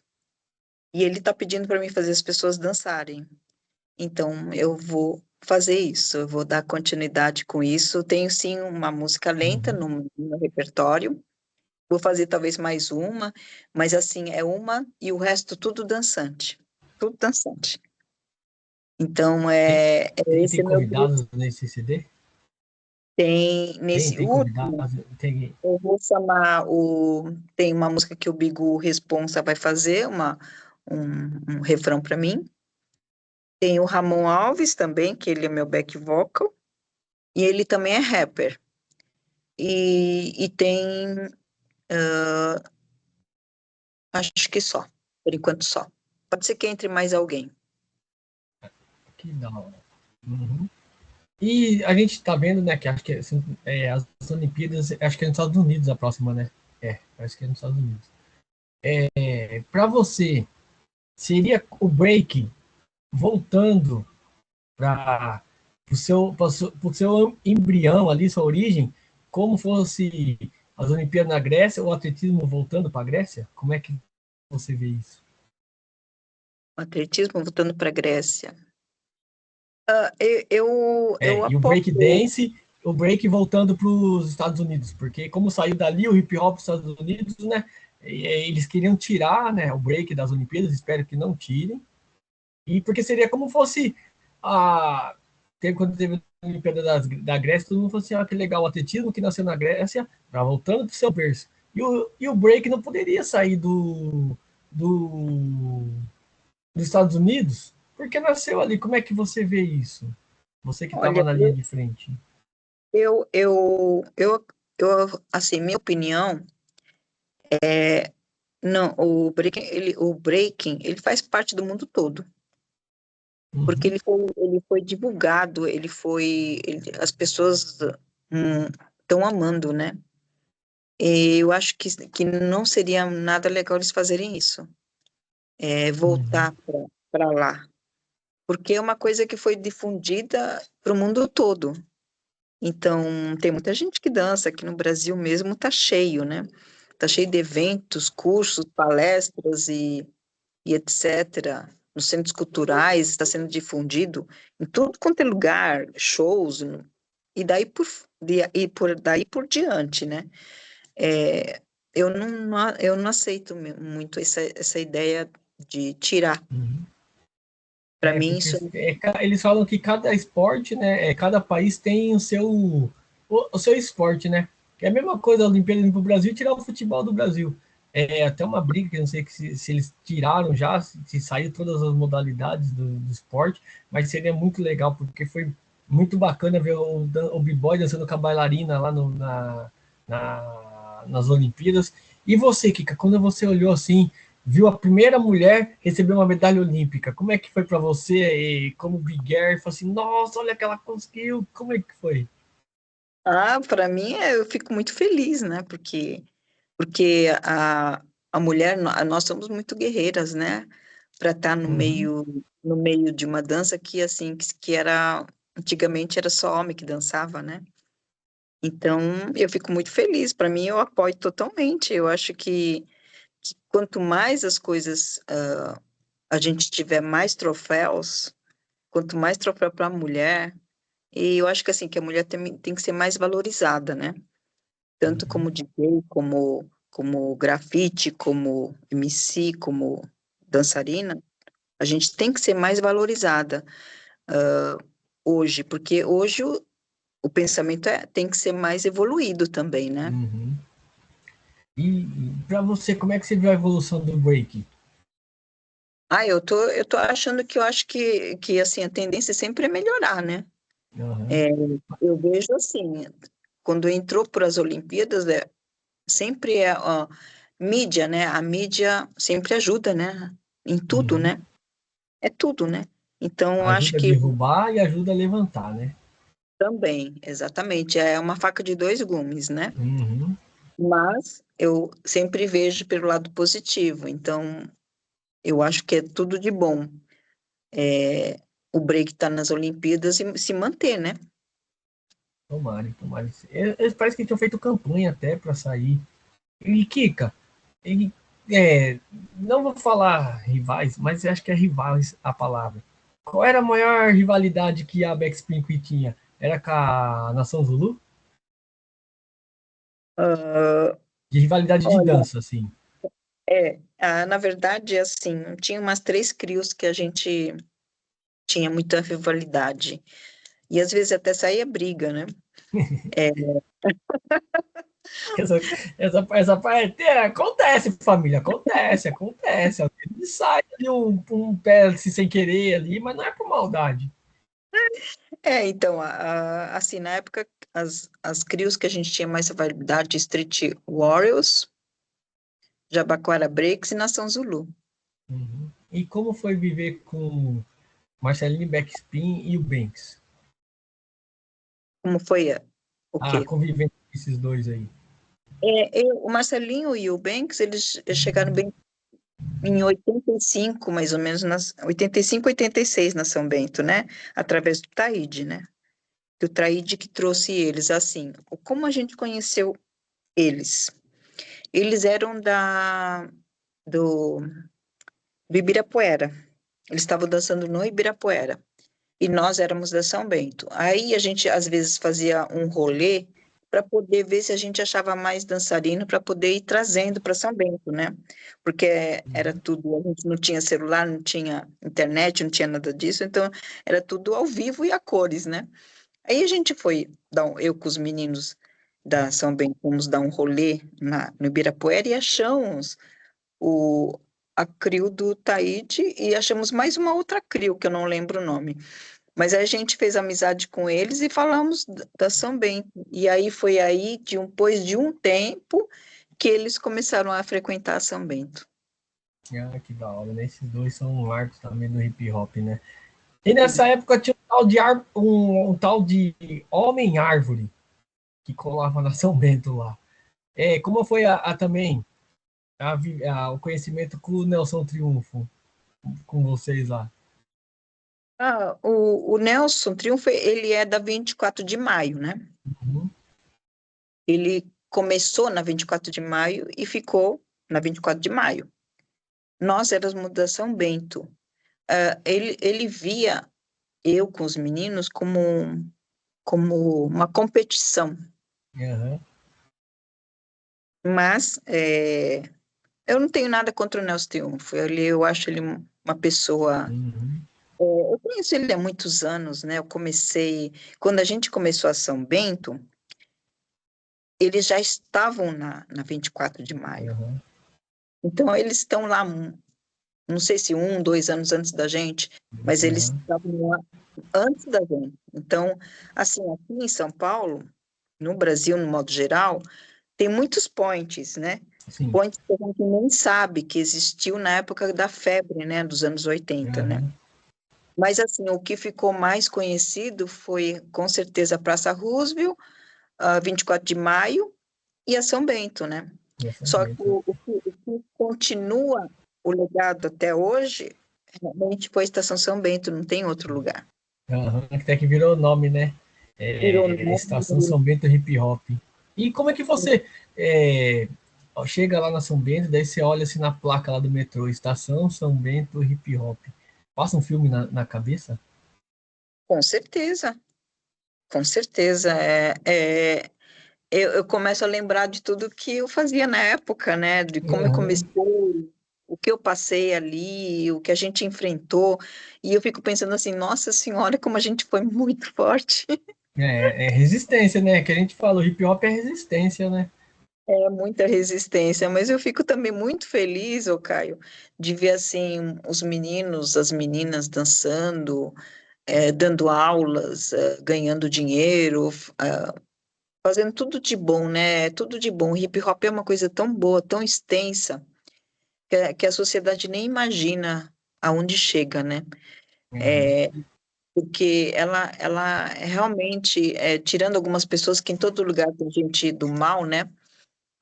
E Ele está pedindo para mim fazer as pessoas dançarem. Então, eu vou fazer isso, eu vou dar continuidade com isso. Tenho, sim, uma música lenta Uhum. no repertório. Vou fazer talvez mais uma, mas assim, é uma e o resto tudo dançante. Tudo dançante. Então, Tem esse é meu convidados objetivo. nesse CD? Tem, nesse Tem último, convidados? Tem. eu vou chamar tem uma música que o Bigo Responsa vai fazer, um refrão para mim. Tem o Ramon Alves também, que ele é meu back vocal, e ele também é rapper. E tem, acho que só, por enquanto só. Pode ser que entre mais alguém. Que da hora. Uhum. E a gente tá vendo, né, que acho que assim, as Olimpíadas, acho que é nos Estados Unidos a próxima, né? Parece que é nos Estados Unidos. Para você, seria o break voltando para o seu embrião ali, sua origem, como fosse as Olimpíadas na Grécia, ou o atletismo voltando para a Grécia? Como é que você vê isso? O atletismo voltando para a Grécia. Eu E o break apoio. dance, o break voltando para os Estados Unidos, porque como saiu dali o hip hop dos Estados Unidos, né? Eles queriam tirar, né, o break das Olimpíadas, espero que não tirem. E porque seria como fosse a quando teve a Olimpíada da Grécia, todo mundo falou assim: ah, que legal, o atletismo que nasceu na Grécia, tá voltando para o seu berço. E o break não poderia sair do, dos Estados Unidos, porque nasceu ali. Como é que você vê isso? Você que estava Olha, na linha de frente. eu, eu, eu, assim, minha opinião é, não, o breaking, ele faz parte do mundo todo, porque Uhum, ele foi divulgado, as pessoas estão amando, né? E eu acho que não seria nada legal eles fazerem isso, uhum, voltar para lá, porque é uma coisa que foi difundida para o mundo todo. Então, tem muita gente que dança, aqui no Brasil mesmo tá cheio, né? Tá cheio de eventos, cursos, palestras e etc. Nos centros culturais, está sendo difundido em tudo quanto é lugar, shows, e daí por diante, né? É, eu não aceito muito essa ideia de tirar. uhum. Para mim, Porque isso eles falam que cada esporte, né, cada país tem o seu esporte, né? Que é a mesma coisa a Olimpíada para o Brasil tirar o futebol do Brasil. É até uma briga que eu não sei se eles tiraram já, se saiu todas as modalidades do esporte, mas seria muito legal, porque foi muito bacana ver o B-Boy dançando com a bailarina lá nas Olimpíadas. E você, Kika, quando você olhou assim, viu a primeira mulher receber uma medalha olímpica. Como é que foi para você, como Big Air? Falou assim, nossa, olha que ela conseguiu. Como é que foi? para mim, eu fico muito feliz, né? Porque a mulher, nós somos muito guerreiras, né? Para estar no Uhum, meio, no meio de uma dança que, assim, que era, antigamente era só homem que dançava, né? Então, eu fico muito feliz. Para mim, eu apoio totalmente. Eu acho que quanto mais as coisas, a gente tiver mais troféus, quanto mais troféu para a mulher, e eu acho que, assim, que a mulher tem que ser mais valorizada, né? Tanto uhum, como DJ, como grafite, como MC, como dançarina, a gente tem que ser mais valorizada hoje, porque hoje o pensamento tem que ser mais evoluído também, né? Uhum. E para você, como é que você viu a evolução do break? Eu tô achando que que assim, a tendência sempre é melhorar, né? Aham. É, eu vejo assim, quando entrou para as Olimpíadas, sempre ó, mídia, né? A mídia sempre ajuda, né? Em tudo, Uhum. né? É tudo, né? Então, eu acho Ajuda a que derrubar e ajuda a levantar, né? também, exatamente, é uma faca de dois gumes, né? Uhum. Mas eu sempre vejo pelo lado positivo, então eu acho que é tudo de bom. É, o break está nas Olimpíadas e se manter, né? Tomara, tomara. Eles parece que tinham feito campanha até para sair. E Kika, e, é, não vou falar rivais, mas acho que é rivais a palavra. Qual era a maior rivalidade que a Backspin tinha? Era com a Nação Zulu? Ah, De rivalidade de olha, dança, assim. na verdade, assim, tinha umas três crios que a gente tinha muita rivalidade. E às vezes até saía briga, né? É, Essa, essa parte acontece, família, acontece, acontece. Às vezes sai ali um pé assim, sem querer ali, mas não é por maldade. então, assim, na época, as crios que a gente tinha mais rivalidade, Street Warriors, Jabaquara Breaks e Nação Zulu. Uhum. E como foi viver com Marcelinho Backspin e o Banks? Como foi o A quê? convivência desses dois aí. O Marcelinho e o Banks, eles chegaram bem em 85, mais ou menos, 85, 86 na São Bento, né? Através do Taíde, né? O Taíde que trouxe eles, assim. Como a gente conheceu eles? Eles eram do, do Ibirapuera. Eles estavam dançando no Ibirapuera. E nós éramos da São Bento. Aí a gente, às vezes, fazia um rolê para poder ver se a gente achava mais dançarino para poder ir trazendo para São Bento, né? Porque era tudo, a gente não tinha celular, não tinha internet, não tinha nada disso, então era tudo ao vivo e a cores, né? Aí a gente foi, eu com os meninos da São Bento, fomos dar um rolê no Ibirapuera e achamos o, a CRIO do Taíde e achamos mais uma outra CRIO, que eu não lembro o nome. Mas aí a gente fez amizade com eles e falamos da São Bento. E aí foi aí, depois de um tempo, que eles começaram a frequentar São Bento. Ah, que da hora, né? Esses dois são marcos também do hip hop, né? E nessa época tinha um tal de Homem-Árvore que colava na São Bento lá. Como foi também o conhecimento com o Nelson Triunfo, com vocês lá? O Nelson Triunfo, ele é da 24 de maio, né? Uhum. Ele começou na 24 de maio e ficou na 24 de maio. Nós éramos da São Bento. Ele via eu com os meninos como uma competição. Uhum. Mas eu não tenho nada contra o Nelson Triunfo. Eu acho ele uma pessoa. Uhum. Eu conheço ele há muitos anos, né? Quando a gente começou a São Bento, eles já estavam na 24 de maio. Uhum. Então, eles estão lá, não sei se 2 anos antes da gente, mas eles Uhum. estavam lá antes da gente. Então, assim, aqui em São Paulo, no Brasil, no modo geral, tem muitos points, né? Sim. Points que a gente nem sabe que existiu na época da febre, né? Dos anos 80, né? Uhum. Mas, assim, o que ficou mais conhecido foi, com certeza, a Praça Roosevelt, a 24 de maio e a São Bento, né? Já São Só que Bento. o que continua o legado até hoje, realmente foi a Estação São Bento, não tem outro lugar. Uhum. Até que virou nome, né? Virou Estação nome. São Bento Hip Hop. E como é que você chega lá na São Bento, daí você olha assim na placa lá do metrô, Estação São Bento Hip Hop. Passa um filme na cabeça? Com certeza, com certeza. Eu começo a lembrar de tudo que eu fazia na época, né? De como eu comecei, Uhum. o que eu passei ali, o que a gente enfrentou. E eu fico pensando assim, nossa senhora, como a gente foi muito forte. É resistência, né? Que a gente fala, o hip hop é resistência, né? É muita resistência, mas eu fico também muito feliz, ô Caio, de ver assim os meninos, as meninas dançando, dando aulas, ganhando dinheiro, fazendo tudo de bom, né? Tudo de bom. O hip hop é uma coisa tão boa, tão extensa, que a sociedade nem imagina aonde chega, né? Uhum. Porque ela realmente, tirando algumas pessoas, que em todo lugar tem gente do mal, né?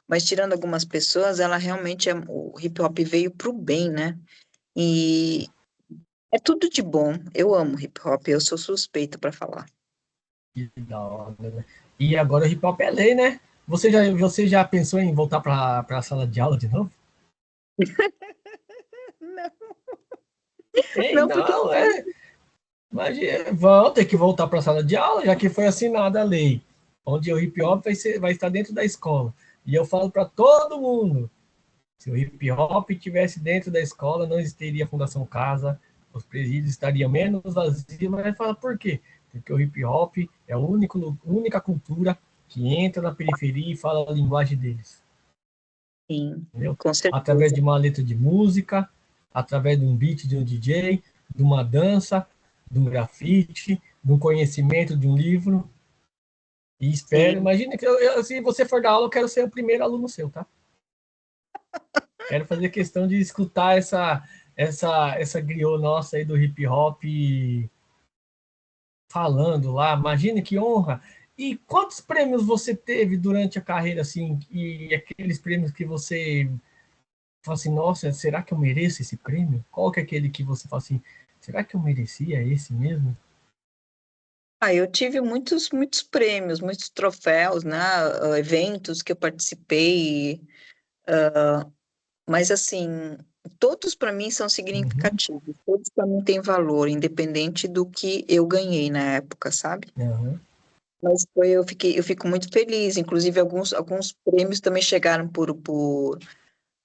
Mas tirando algumas pessoas, ela realmente o hip hop veio para o bem, né? E é tudo de bom. Eu amo hip hop, eu sou suspeita para falar. Que da hora, né? E agora o hip hop é lei, né? Você já pensou em voltar para a sala de aula de novo? Não, Ei, não, porque não, é. Imagina, vão ter que voltar para a sala de aula, já que foi assinada a lei, onde o hip hop vai estar dentro da escola. E eu falo para todo mundo: se o hip hop estivesse dentro da escola, não existiria Fundação Casa, os presídios estariam menos vazios. Mas fala por quê? Porque o hip hop é a única cultura que entra na periferia e fala a linguagem deles. sim, Entendeu? com Através certeza. de uma letra de música, através de um beat de um DJ, de uma dança, de um grafite, de um conhecimento de um livro. E espero, Sim. imagina que se você for dar aula, eu quero ser o primeiro aluno seu, tá? Quero fazer questão de escutar essa griot nossa aí do hip hop falando lá. Imagina que honra. E quantos prêmios você teve durante a carreira, assim, e aqueles prêmios que você fala assim, nossa, será que eu mereço esse prêmio? Qual que é aquele que você fala assim, será que eu merecia esse mesmo? Ah, eu tive muitos prêmios, muitos troféus, né? Eventos que eu participei, mas assim, todos para mim são Uhum, significativos, todos para mim têm valor, independente do que eu ganhei na época, sabe? uhum, Mas eu fico muito feliz. Inclusive, alguns prêmios também chegaram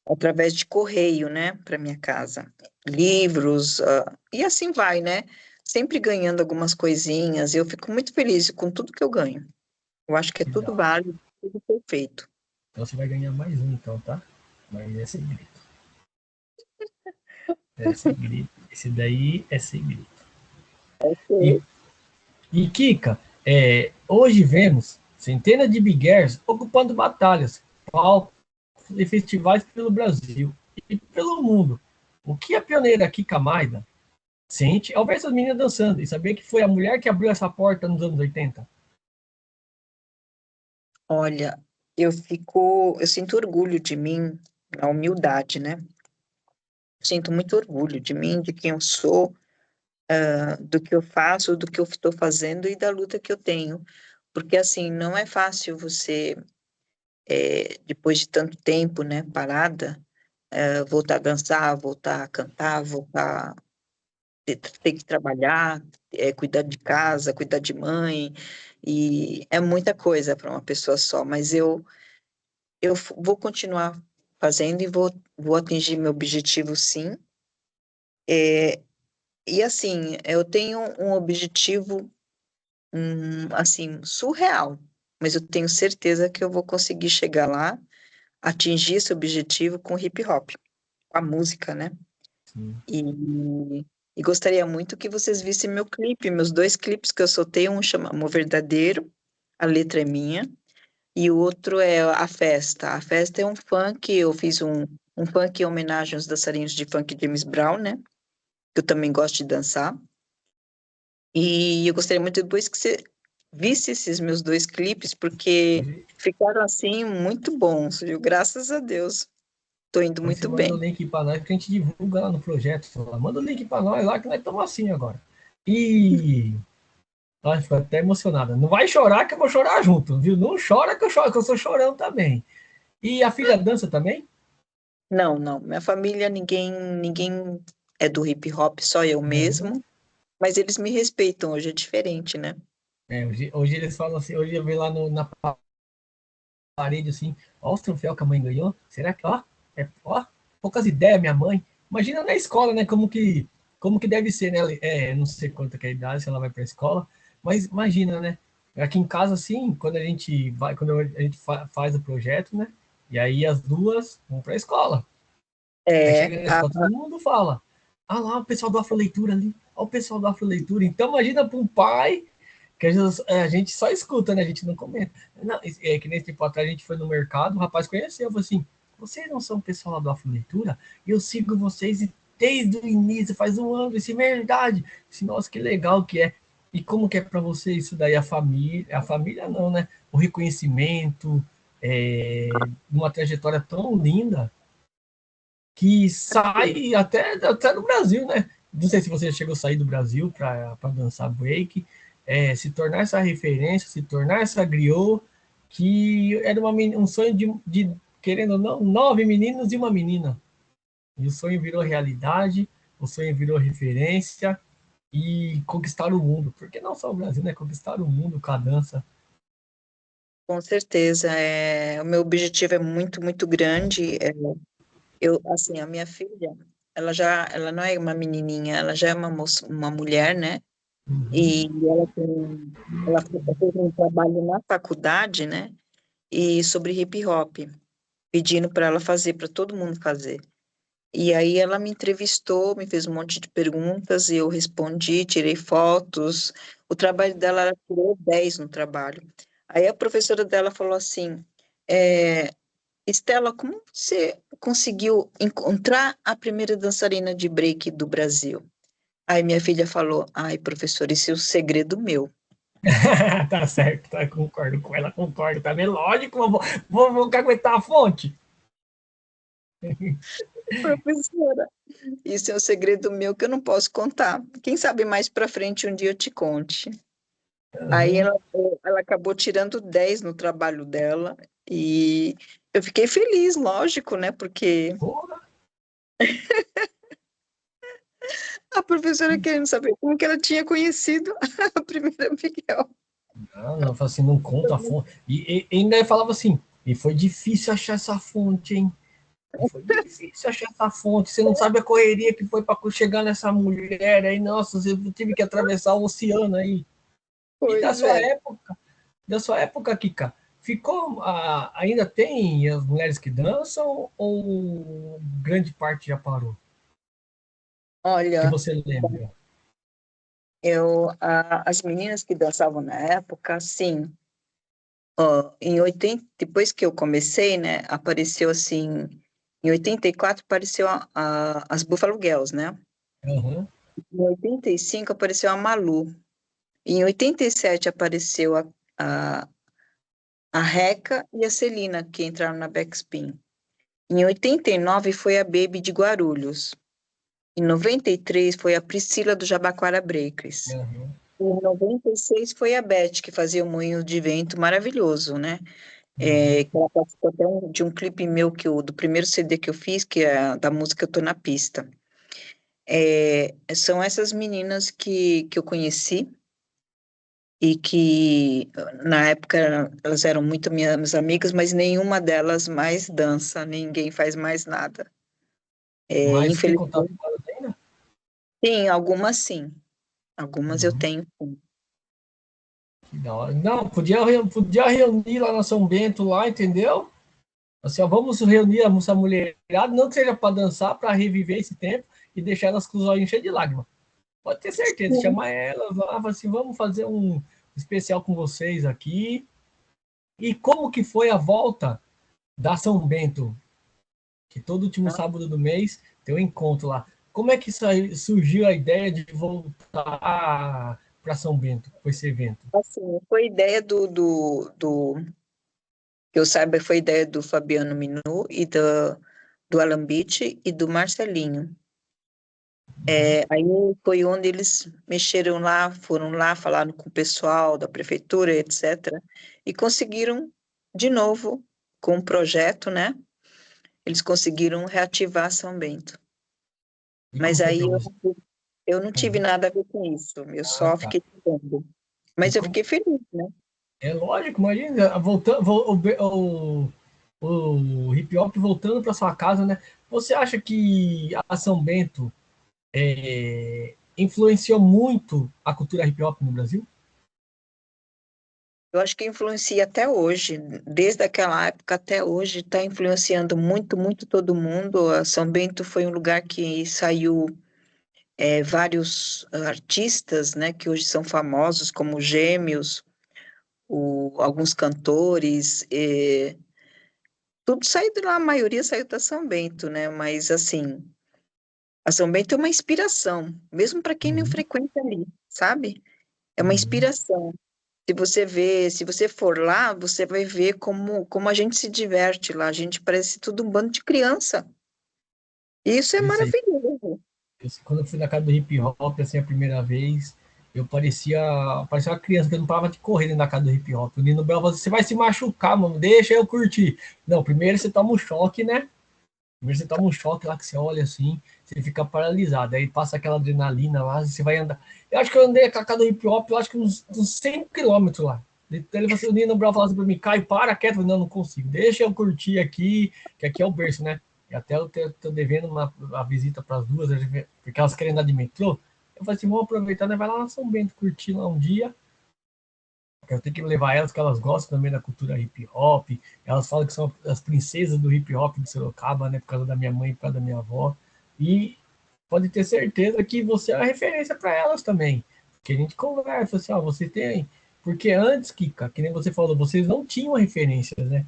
através de correio, né, para minha casa. Livros, e assim vai, né? Sempre ganhando algumas coisinhas. E eu fico muito feliz com tudo que eu ganho. Eu acho que é que da tudo hora. válido, tudo perfeito. Então você vai ganhar mais um, então, tá? Mas é segredo. É segredo. Esse daí é segredo. E, Ok. e Kika, hoje vemos centenas de big airs ocupando batalhas, palcos e festivais pelo Brasil e pelo mundo. O que a pioneira Kika Maida sente ao ver essas meninas dançando e saber que foi a mulher que abriu essa porta nos anos 80? Olha, eu sinto orgulho de mim, a humildade, né? Sinto muito orgulho de mim, de quem eu sou, do que eu faço, do que eu estou fazendo e da luta que eu tenho. Porque, assim, não é fácil você, depois de tanto tempo, né, parada, voltar a dançar, voltar a cantar, voltar ter que trabalhar, cuidar de casa, cuidar de mãe, e é muita coisa para uma pessoa só, mas vou continuar fazendo e vou atingir meu objetivo, sim. E assim, eu tenho um objetivo, assim, surreal, mas eu tenho certeza que eu vou conseguir chegar lá, atingir esse objetivo com hip hop, com a música, né? Sim, E gostaria muito que vocês vissem meu clipe, meus dois clipes que eu soltei, um chama Amor Verdadeiro, a letra é minha, e o outro é A Festa. A Festa é um funk, eu fiz um funk em homenagem aos dançarinos de funk James Brown, né? Que eu também gosto de dançar. E eu gostaria muito depois que você visse esses meus dois clipes, porque hoje, ficaram assim muito bons, viu? Graças a Deus. Tô indo hoje você muito manda o bem. link para nós que a gente divulga lá no projeto. Manda o link para nós lá que nós estamos assim agora. E ai, fico até emocionada. Não vai chorar que eu vou chorar junto, viu? Não chora que eu choro, que eu sou chorão também. E a filha dança também? Não, não, minha família, ninguém é do hip hop, só eu Uhum. mesmo. Mas eles me respeitam, hoje é diferente, né? Hoje eles falam assim, hoje eu vi lá na parede assim, ó os troféus que a mãe ganhou. Será que, ó, poucas ideias, minha mãe. Imagina na escola, né? Como que deve ser, né? Não sei quanto que é a idade, se ela vai para a escola, mas imagina, né? Aqui em casa, assim, quando a gente vai, quando a gente faz o projeto, né? E aí as duas vão para a escola. Aí É, chega na escola, todo mundo fala: ah lá, o pessoal do Afroleitura ali, ó, o pessoal do Afroleitura. Então, imagina para um pai que a gente só escuta, né? A gente não comenta. Não, é que nesse tempo atrás a gente foi no mercado, o rapaz conheceu, falou assim: vocês não são o pessoal lá do Afroleitura? Eu sigo vocês desde o início, faz um ano, isso é verdade. Disse, nossa, que legal que é. E como que é para você isso daí, a família não, né? O reconhecimento, uma trajetória tão linda que sai até no Brasil, né? Não sei se você chegou a sair do Brasil para dançar break, se tornar essa referência, se tornar essa griot, que era um sonho querendo ou não, 9 meninos e uma menina. E o sonho virou realidade, o sonho virou referência e conquistar o mundo. Porque não só o Brasil, né? Conquistar o mundo com a dança. com certeza. O meu objetivo é muito, muito grande. Assim, a minha filha, ela não é uma menininha, ela já é uma mulher, né? Uhum. E ela fez um trabalho na faculdade, né? E sobre hip hop, pedindo para ela fazer, para todo mundo fazer. E aí ela me entrevistou, me fez um monte de perguntas e eu respondi, tirei fotos. O trabalho dela, ela tirou 10 no trabalho. Aí a professora dela falou assim, é, Estela, como você conseguiu encontrar a primeira dançarina de break do Brasil? Aí minha filha falou, ai, professora, isso é o segredo meu. Tá certo, tá, concordo com ela, concordo também. Lógico, vou aguentar a fonte. Professora, isso é um segredo meu que eu não posso contar. Quem sabe mais para frente um dia eu te conte. Aí Uhum. ela acabou tirando 10 no trabalho dela e eu fiquei feliz, lógico, né? Porque Porra. a professora querendo saber como que ela tinha conhecido a primeira Miguel. Não, eu falo assim, não conta a fonte. E ainda falava assim, e foi difícil achar essa fonte, hein? E foi difícil achar essa fonte. Você não sabe a correria que foi para chegar nessa mulher aí. Nossa, você tive que atravessar o oceano aí. E Pois é. da sua época, Kika, ficou, ainda tem as mulheres que dançam ou grande parte já parou? Que Olha, você lembra? as meninas que dançavam na época, sim, ó, em 80, depois que eu comecei, né, apareceu assim, em 84 apareceu as Buffalo Girls, né? Uhum. Em 85 apareceu a Malu. Em 87 apareceu a, a Reca e a Celina, que entraram na Backspin. Em 89 foi a Baby de Guarulhos. Em 93 foi a Priscila do Jabaquara Breakers. Uhum. Em 96 foi a Beth, que fazia o Moinho de Vento maravilhoso, né? Uhum. Que ela participou até de um clipe meu, do primeiro CD que eu fiz, que é da música Eu Tô na Pista. São essas meninas que eu conheci e que, na época, elas eram muito minhas amigas, mas nenhuma delas mais dança, ninguém faz mais nada. Mas tem contato Infelizmente, com elas ainda? sim, algumas sim. Algumas eu Uhum. tenho, sim. Que da hora. Não, podia reunir lá na São Bento, lá, entendeu? Assim, ó, vamos reunir essa mulherada, não que seja para dançar, para reviver esse tempo e deixar elas com os olhos cheios de lágrimas. Pode ter certeza, Sim. chamar elas lá, falar assim, vamos fazer um especial com vocês aqui. E como que foi a volta da São Bento? Que todo último sábado do mês tem um encontro lá. Como é que surgiu a ideia de voltar para São Bento, com esse evento? Assim, foi ideia que eu saiba, foi ideia do Fabiano Minu e do Alan Beach e do Marcelinho. Aí foi onde eles mexeram lá, foram lá, falaram com o pessoal da prefeitura, etc. E conseguiram, de novo, com o projeto, né? Eles conseguiram reativar São Bento. E como Mas foi aí para você? eu não tive nada a ver com isso, eu Ah, só tá. fiquei sabendo. E Mas eu como, fiquei feliz, né? é lógico, imagina, voltando, o hip hop voltando para sua casa, né? Você acha que a São Bento influenciou muito a cultura hip hop no Brasil? Eu acho que influencia até hoje, desde aquela época até hoje, está influenciando muito, muito todo mundo. A São Bento foi um lugar que saiu vários artistas, né, que hoje são famosos, como Gêmeos, alguns cantores, tudo saiu de lá, a maioria saiu da São Bento, né? Mas assim, a São Bento é uma inspiração, mesmo para quem não Uhum, frequenta ali, sabe? É uma uhum. inspiração. Se você vê, se você for lá, você vai ver como a gente se diverte lá. A gente parece tudo um bando de criança. E isso é Isso aí. maravilhoso. Quando eu fui na casa do hip hop, assim, a primeira vez, eu parecia uma criança que eu não parava de correr dentro da casa do hip hop. O Nino Bel falou assim, você vai se machucar, mano, deixa eu curtir. Não, primeiro você toma um choque, né? Primeiro você toma um choque lá que você olha assim, você fica paralisado. Aí passa aquela adrenalina lá, você vai andar. Eu acho que eu andei com a casa do hip hop, eu acho que uns 100 quilômetros lá. O Nino Brown falou assim pra mim, Caio, para quieto. Eu falei, não, não consigo. Deixa eu curtir aqui, que aqui é o berço, né? E até eu tô devendo uma visita para as duas, porque elas querem andar de metrô. Eu falei assim, vamos aproveitar, né? Vai lá na São Bento curtir lá um dia. Eu tenho que levar elas, que elas gostam também da cultura hip hop. Elas falam que são as princesas do hip hop de Sorocaba, né? Por causa da minha mãe e por causa da minha avó. E pode ter certeza que você é uma referência para elas também. Porque a gente conversa assim, ó, você tem. Porque antes, Kika, que nem você falou, vocês não tinham referências, né?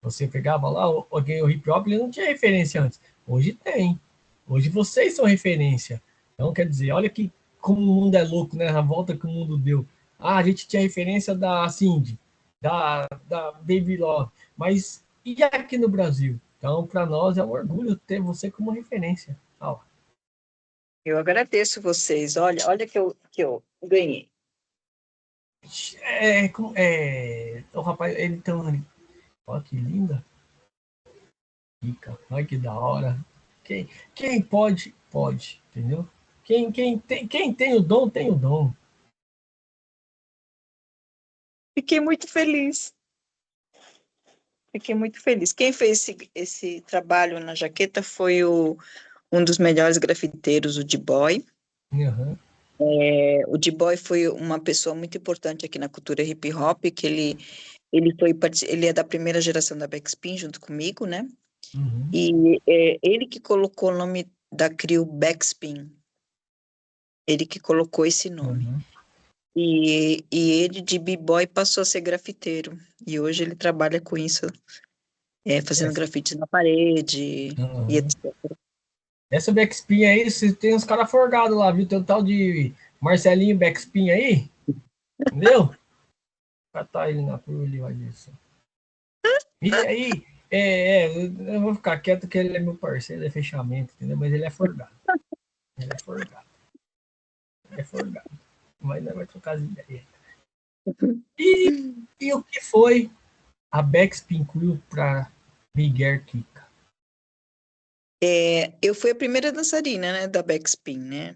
Você pegava lá, alguém o hip hop, ele não tinha referência antes. Hoje tem. Hoje vocês são referência. Então, quer dizer, olha que como o mundo é louco, né? A volta que o mundo deu. Ah, a gente tinha referência da Cindy, da Baby Love, mas e aqui no Brasil? Então, para nós é um orgulho ter você como referência. Ó, Eu agradeço vocês. Olha que eu ganhei. o rapaz, ele tem um. Olha que linda. Rica. Olha que da hora. Quem pode, pode, entendeu? Quem tem o dom, tem o dom. Fiquei muito feliz. Fiquei muito feliz. Quem fez esse trabalho na jaqueta foi um dos melhores grafiteiros, o D-Boy. Uhum, O D-Boy foi uma pessoa muito importante aqui na cultura hip hop, que ele é da primeira geração da Backspin junto comigo, né? uhum, E ele que colocou o nome da crew Backspin, ele que colocou esse nome. uhum. E ele de B-Boy passou a ser grafiteiro. E hoje ele trabalha com isso, fazendo Essa, grafites na parede e uhum. etc. Essa Backspin aí, você tem uns caras forgados lá, viu? Tem um tal de Marcelinho Backspin aí, entendeu? Catar ele na curva, ele vai disso. E aí, eu vou ficar quieto que ele é meu parceiro, é fechamento, entendeu? Mas ele é forgado. Ele é forgado. Ele é forgado. Mas não vai trocar as ideias. E, e o que foi a Backspin Crew para Miguel Kika? Eu fui a primeira dançarina, né, da Backspin, né?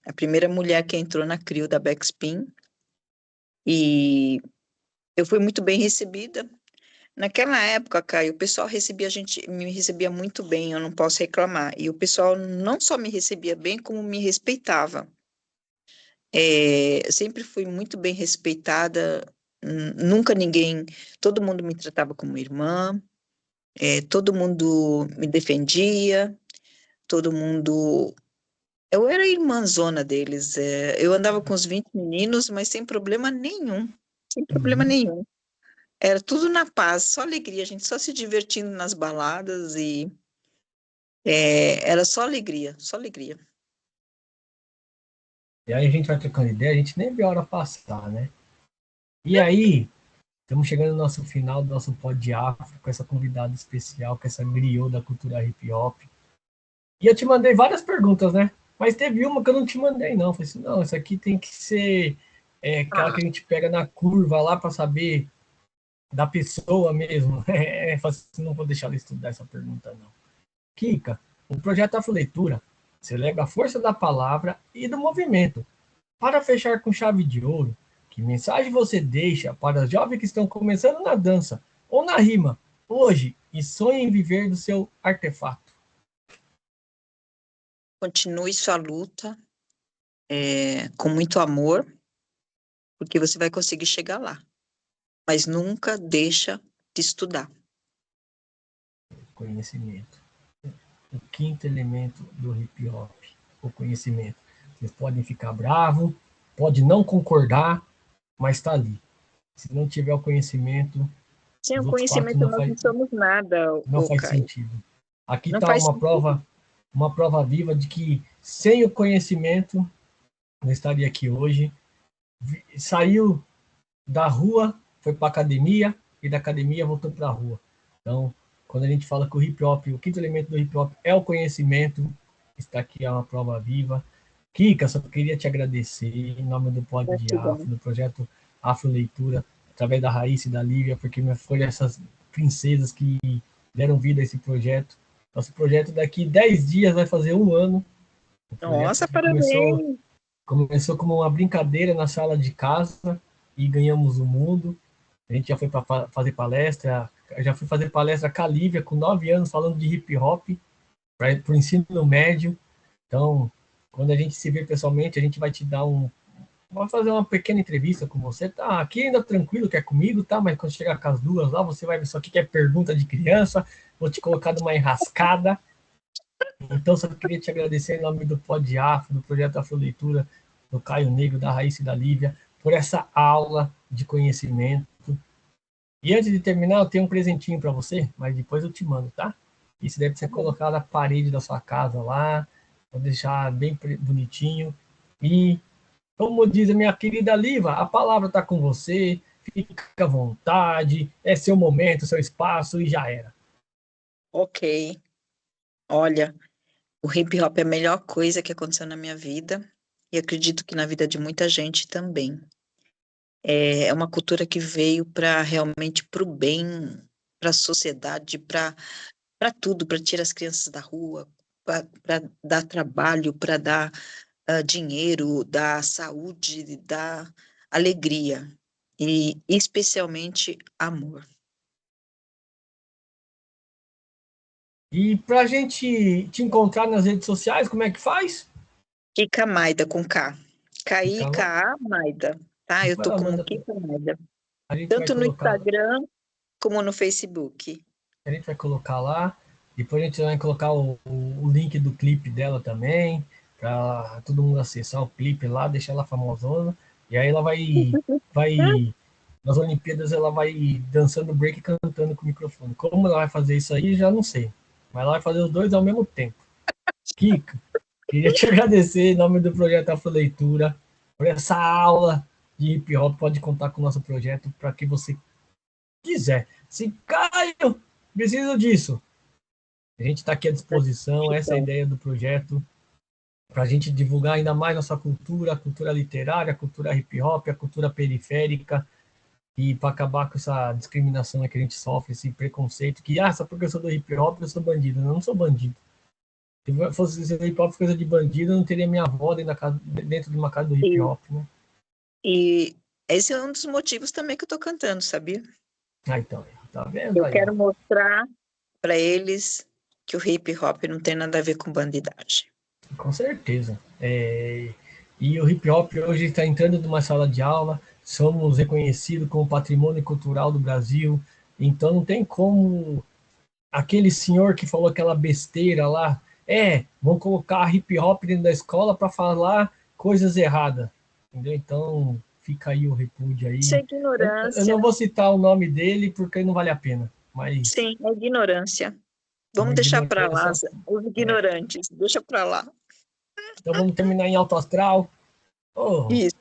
A primeira mulher que entrou na crew da Backspin. E eu fui muito bem recebida. Naquela época, Caio, o pessoal me recebia muito bem, eu não posso reclamar. E o pessoal não só me recebia bem, como me respeitava. Eu sempre fui muito bem respeitada, nunca ninguém, todo mundo me tratava como irmã, todo mundo me defendia, todo mundo. Eu era irmãzona deles, eu andava com os 20 meninos, mas sem problema nenhum, sem problema Uhum. nenhum. Era tudo na paz, só alegria, a gente só se divertindo nas baladas e era só alegria, só alegria. E aí a gente vai trocando ideia, a gente nem vê a hora passar, né? E aí, estamos chegando no nosso final do nosso pod de Afro, com essa convidada especial, com essa griot da cultura hip hop. E eu te mandei várias perguntas, né? Mas teve uma que eu não te mandei, não. Eu falei assim, não, isso aqui tem que ser aquela Ah, que a gente pega na curva lá para saber da pessoa mesmo. Falei assim, não vou deixar ela estudar essa pergunta, não. Kika, o projeto Afroleitura celebra a força da palavra e do movimento. Para fechar com chave de ouro, que mensagem você deixa para os jovens que estão começando na dança ou na rima hoje e sonham em viver do seu artefato? continue sua luta, com muito amor, porque você vai conseguir chegar lá. mas nunca deixa de estudar. Conhecimento. O quinto elemento do hip hop, o conhecimento. Vocês podem ficar bravos, pode não concordar, mas está ali. Se não tiver o conhecimento, Sem os o outros quatro conhecimento, nós não somos nada, não faz Caio. sentido. Aqui Não está faz sentido. uma prova viva de que sem o conhecimento, não estaria aqui hoje. Saiu da rua, foi para a academia, e da academia voltou para a rua. Então, quando a gente fala que o hip hop, o quinto elemento do hip hop é o conhecimento, está aqui é uma prova viva. Kika, só queria te agradecer em nome do Pod de Afro, Gratidão. do projeto Afro Leitura, através da Raíssa e da Lívia, porque foram essas princesas que deram vida a esse projeto. Nosso projeto daqui 10 dias vai fazer um ano. O projeto Nossa, que começou parabéns! como uma brincadeira na sala de casa e ganhamos o mundo. A gente já foi para fazer palestra, já fui fazer palestra com a Lívia, com 9 anos, falando de hip hop para o ensino médio. Então, quando a gente se vê pessoalmente, a gente vai te dar vai fazer uma pequena entrevista com você. Tá, aqui ainda tranquilo, que é comigo, tá? Mas quando chegar com as duas lá, você vai ver só o que é pergunta de criança. Vou te colocar numa enrascada. Então, só queria te agradecer em nome do Pod Afro, do Projeto Afro Leitura, do Caio Negro, da Raíssa e da Lívia, por essa aula de conhecimento. E antes de terminar, eu tenho um presentinho para você, mas depois eu te mando, tá? Isso deve ser colocado na parede da sua casa lá, vou deixar bem bonitinho. E, como diz a minha querida Liva, a palavra está com você, fica à vontade, é seu momento, seu espaço e já era. Ok. Olha, o hip hop é a melhor coisa que aconteceu na minha vida e acredito que na vida de muita gente também. É uma cultura que veio para realmente para o bem, para a sociedade, para tudo, para tirar as crianças da rua, para dar trabalho, para dar dinheiro, dar saúde, dar alegria e especialmente amor. E para a gente te encontrar nas redes sociais, como é que faz? Kika Maida com K. Fica lá. K-I-K-A Maida, tá? Eu Depois tô ela como manda. Kika Maida, A gente vai tanto no colocar. Instagram como no Facebook. A gente vai colocar lá. Depois a gente vai colocar o link do clipe dela também, para todo mundo acessar o clipe lá, deixar ela famosona. E aí ela vai, nas Olimpíadas, ela vai dançando break e cantando com o microfone. Como ela vai fazer isso aí, já não sei. Mas ela vai fazer os dois ao mesmo tempo. Kika, queria te agradecer em nome do Projeto Afro Leitura por essa aula de hip hop. Pode contar com o nosso projeto para que você quiser. Se Caio, preciso disso. A gente está aqui à disposição, essa é a Então, ideia do projeto, para a gente divulgar ainda mais nossa cultura, a cultura literária, a cultura hip hop, a cultura periférica, e para acabar com essa discriminação que a gente sofre, esse preconceito, que, só porque eu sou do hip hop, eu sou bandido. Não, eu não sou bandido. Se fosse hip hop coisa de bandido, eu não teria minha avó dentro de uma casa do hip hop, né? e esse é um dos motivos também que eu tô cantando, sabia? Então, tá vendo Eu aí, ó? quero mostrar para eles que o hip hop não tem nada a ver com bandidagem. Com certeza. E o hip hop hoje está entrando numa sala de aula, somos reconhecidos como patrimônio cultural do Brasil, então não tem como aquele senhor que falou aquela besteira lá, vão colocar hip hop dentro da escola para falar coisas erradas, entendeu? Então fica aí o repúdio Isso é aí. Eu ignorância. não vou citar o nome dele porque não vale a pena, mas Sim, é ignorância. uma Vamos deixar para lá ignorância. os ignorantes. Deixa para lá. Então vamos terminar em alto astral. Oh, Isso.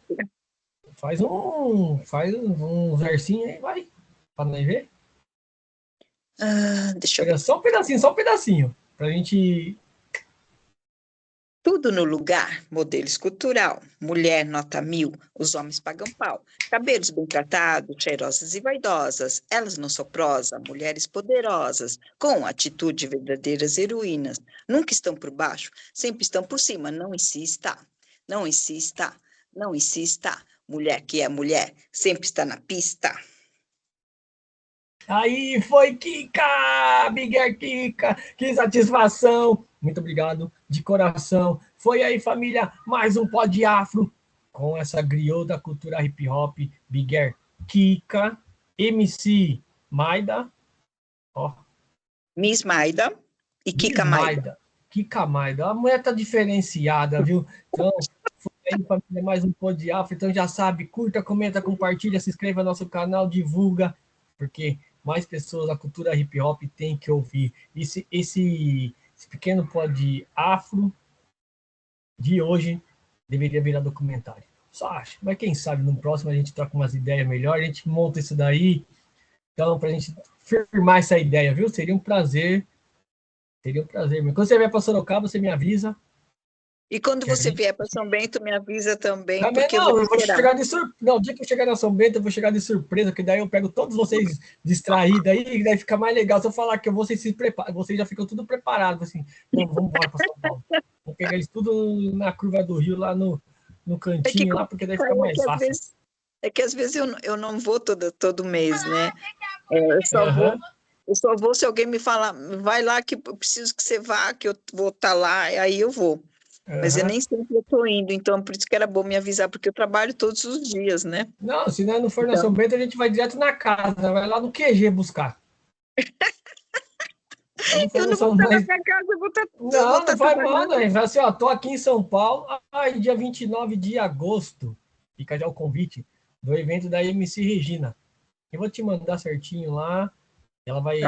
faz um versinho aí, vai, para nós ver. Deixa eu ver. Só um pedacinho, pra gente. Tudo no lugar, modelo escultural. Mulher nota 1000, os homens pagam pau. Cabelos bem tratados, cheirosas e vaidosas. Elas não são prosa, mulheres poderosas, com atitude verdadeiras heroínas. Nunca estão por baixo, sempre estão por cima. Não insista, não insista, não insista. Mulher que é mulher, sempre está na pista. Aí foi Kika, Big Kika, que satisfação. Muito obrigado, de coração. Foi aí, família, mais um Pod Afro com essa griot da cultura hip hop, Big Kika. MC Maida, ó, Miss Maida e Kika Maida. Kika Maida. A mulher tá diferenciada, viu? Então, foi aí, família, mais um Pod de Afro. Então já sabe, curta, comenta, compartilha, se inscreva no nosso canal, divulga, porque mais pessoas da cultura hip hop tem que ouvir. Esse pequeno Pod de Afro de hoje deveria virar documentário. Só acho. Mas quem sabe no próximo a gente troca umas ideias melhores, a gente monta isso daí. Então, pra gente firmar essa ideia, viu? Seria um prazer. Seria um prazer. Quando você vier para Sorocaba, você me avisa. E quando você vier para São Bento, me avisa também, porque não, eu vou chegar de surpresa. Não, o dia que eu chegar na São Bento, eu vou chegar de surpresa, que daí eu pego todos vocês distraídos aí, e daí fica mais legal. Se eu falar que vocês se preparam, vocês já ficam tudo preparados, assim. Não, vamos embora para São Paulo. Vou pegar eles tudo na curva do Rio, lá no cantinho, lá, porque daí fica mais fácil. É que às vezes eu não vou todo mês, né? Eu só vou se alguém me falar, vai lá que eu preciso que você vá, que eu vou estar lá, aí eu vou. Mas eu nem sempre estou indo, então por isso que era bom me avisar, porque eu trabalho todos os dias, né? Não, se não for na São Bento, a gente vai direto na casa, vai lá no QG buscar. Eu não vou estar na minha casa, eu vou estar... Não vai mal, né? Vai assim, ó, tô aqui em São Paulo, dia 29 de agosto, fica já o convite do evento da MC Regina. Eu vou te mandar certinho lá, ela vai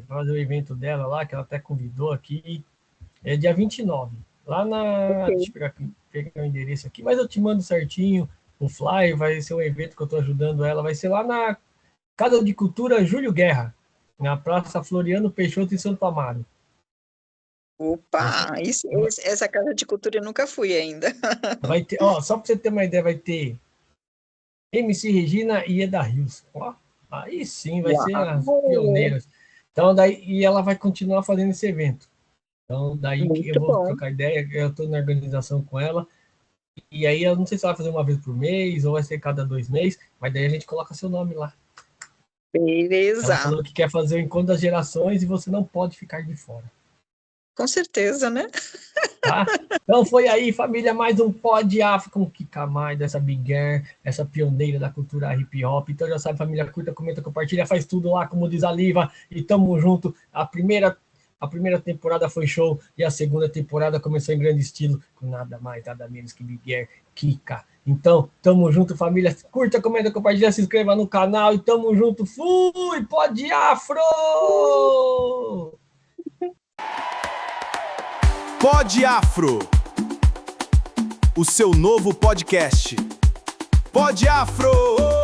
fazer o evento dela lá, que ela até convidou aqui, é dia 29. Lá na... Deixa eu pegar o endereço aqui, mas eu te mando certinho. O Fly vai ser um evento que eu estou ajudando ela. Vai ser lá na Casa de Cultura Júlio Guerra, na Praça Floriano Peixoto, em Santo Amaro. Opa! Essa Casa de Cultura eu nunca fui ainda. Vai ter, ó, só para você ter uma ideia, vai ter MC Regina e Eda Rios. Ó, aí sim, vai ser as pioneiras. Então, daí, e ela vai continuar fazendo esse evento. Então, daí que eu vou trocar ideia, eu estou na organização com ela, e aí eu não sei se ela vai fazer uma vez por mês, ou vai ser cada 2 meses, mas daí a gente coloca seu nome lá. Beleza. Ela falou que quer fazer o encontro das gerações e você não pode ficar de fora. Com certeza, né? Tá? Então foi aí, família, mais um Pod Afro com Kika Maida, essa Big Girl, essa pioneira da cultura hip hop. Então já sabe, família, curta, comenta, compartilha, faz tudo lá, como diz a Liva, e tamo junto. A primeira temporada foi show e a segunda temporada começou em grande estilo, com nada mais, nada menos que Big Girl, Kika. Então, tamo junto, família. Curta, comenta, compartilha, se inscreva no canal e tamo junto. Fui, Pod Afro! Pod Afro, o seu novo podcast. Pod Afro!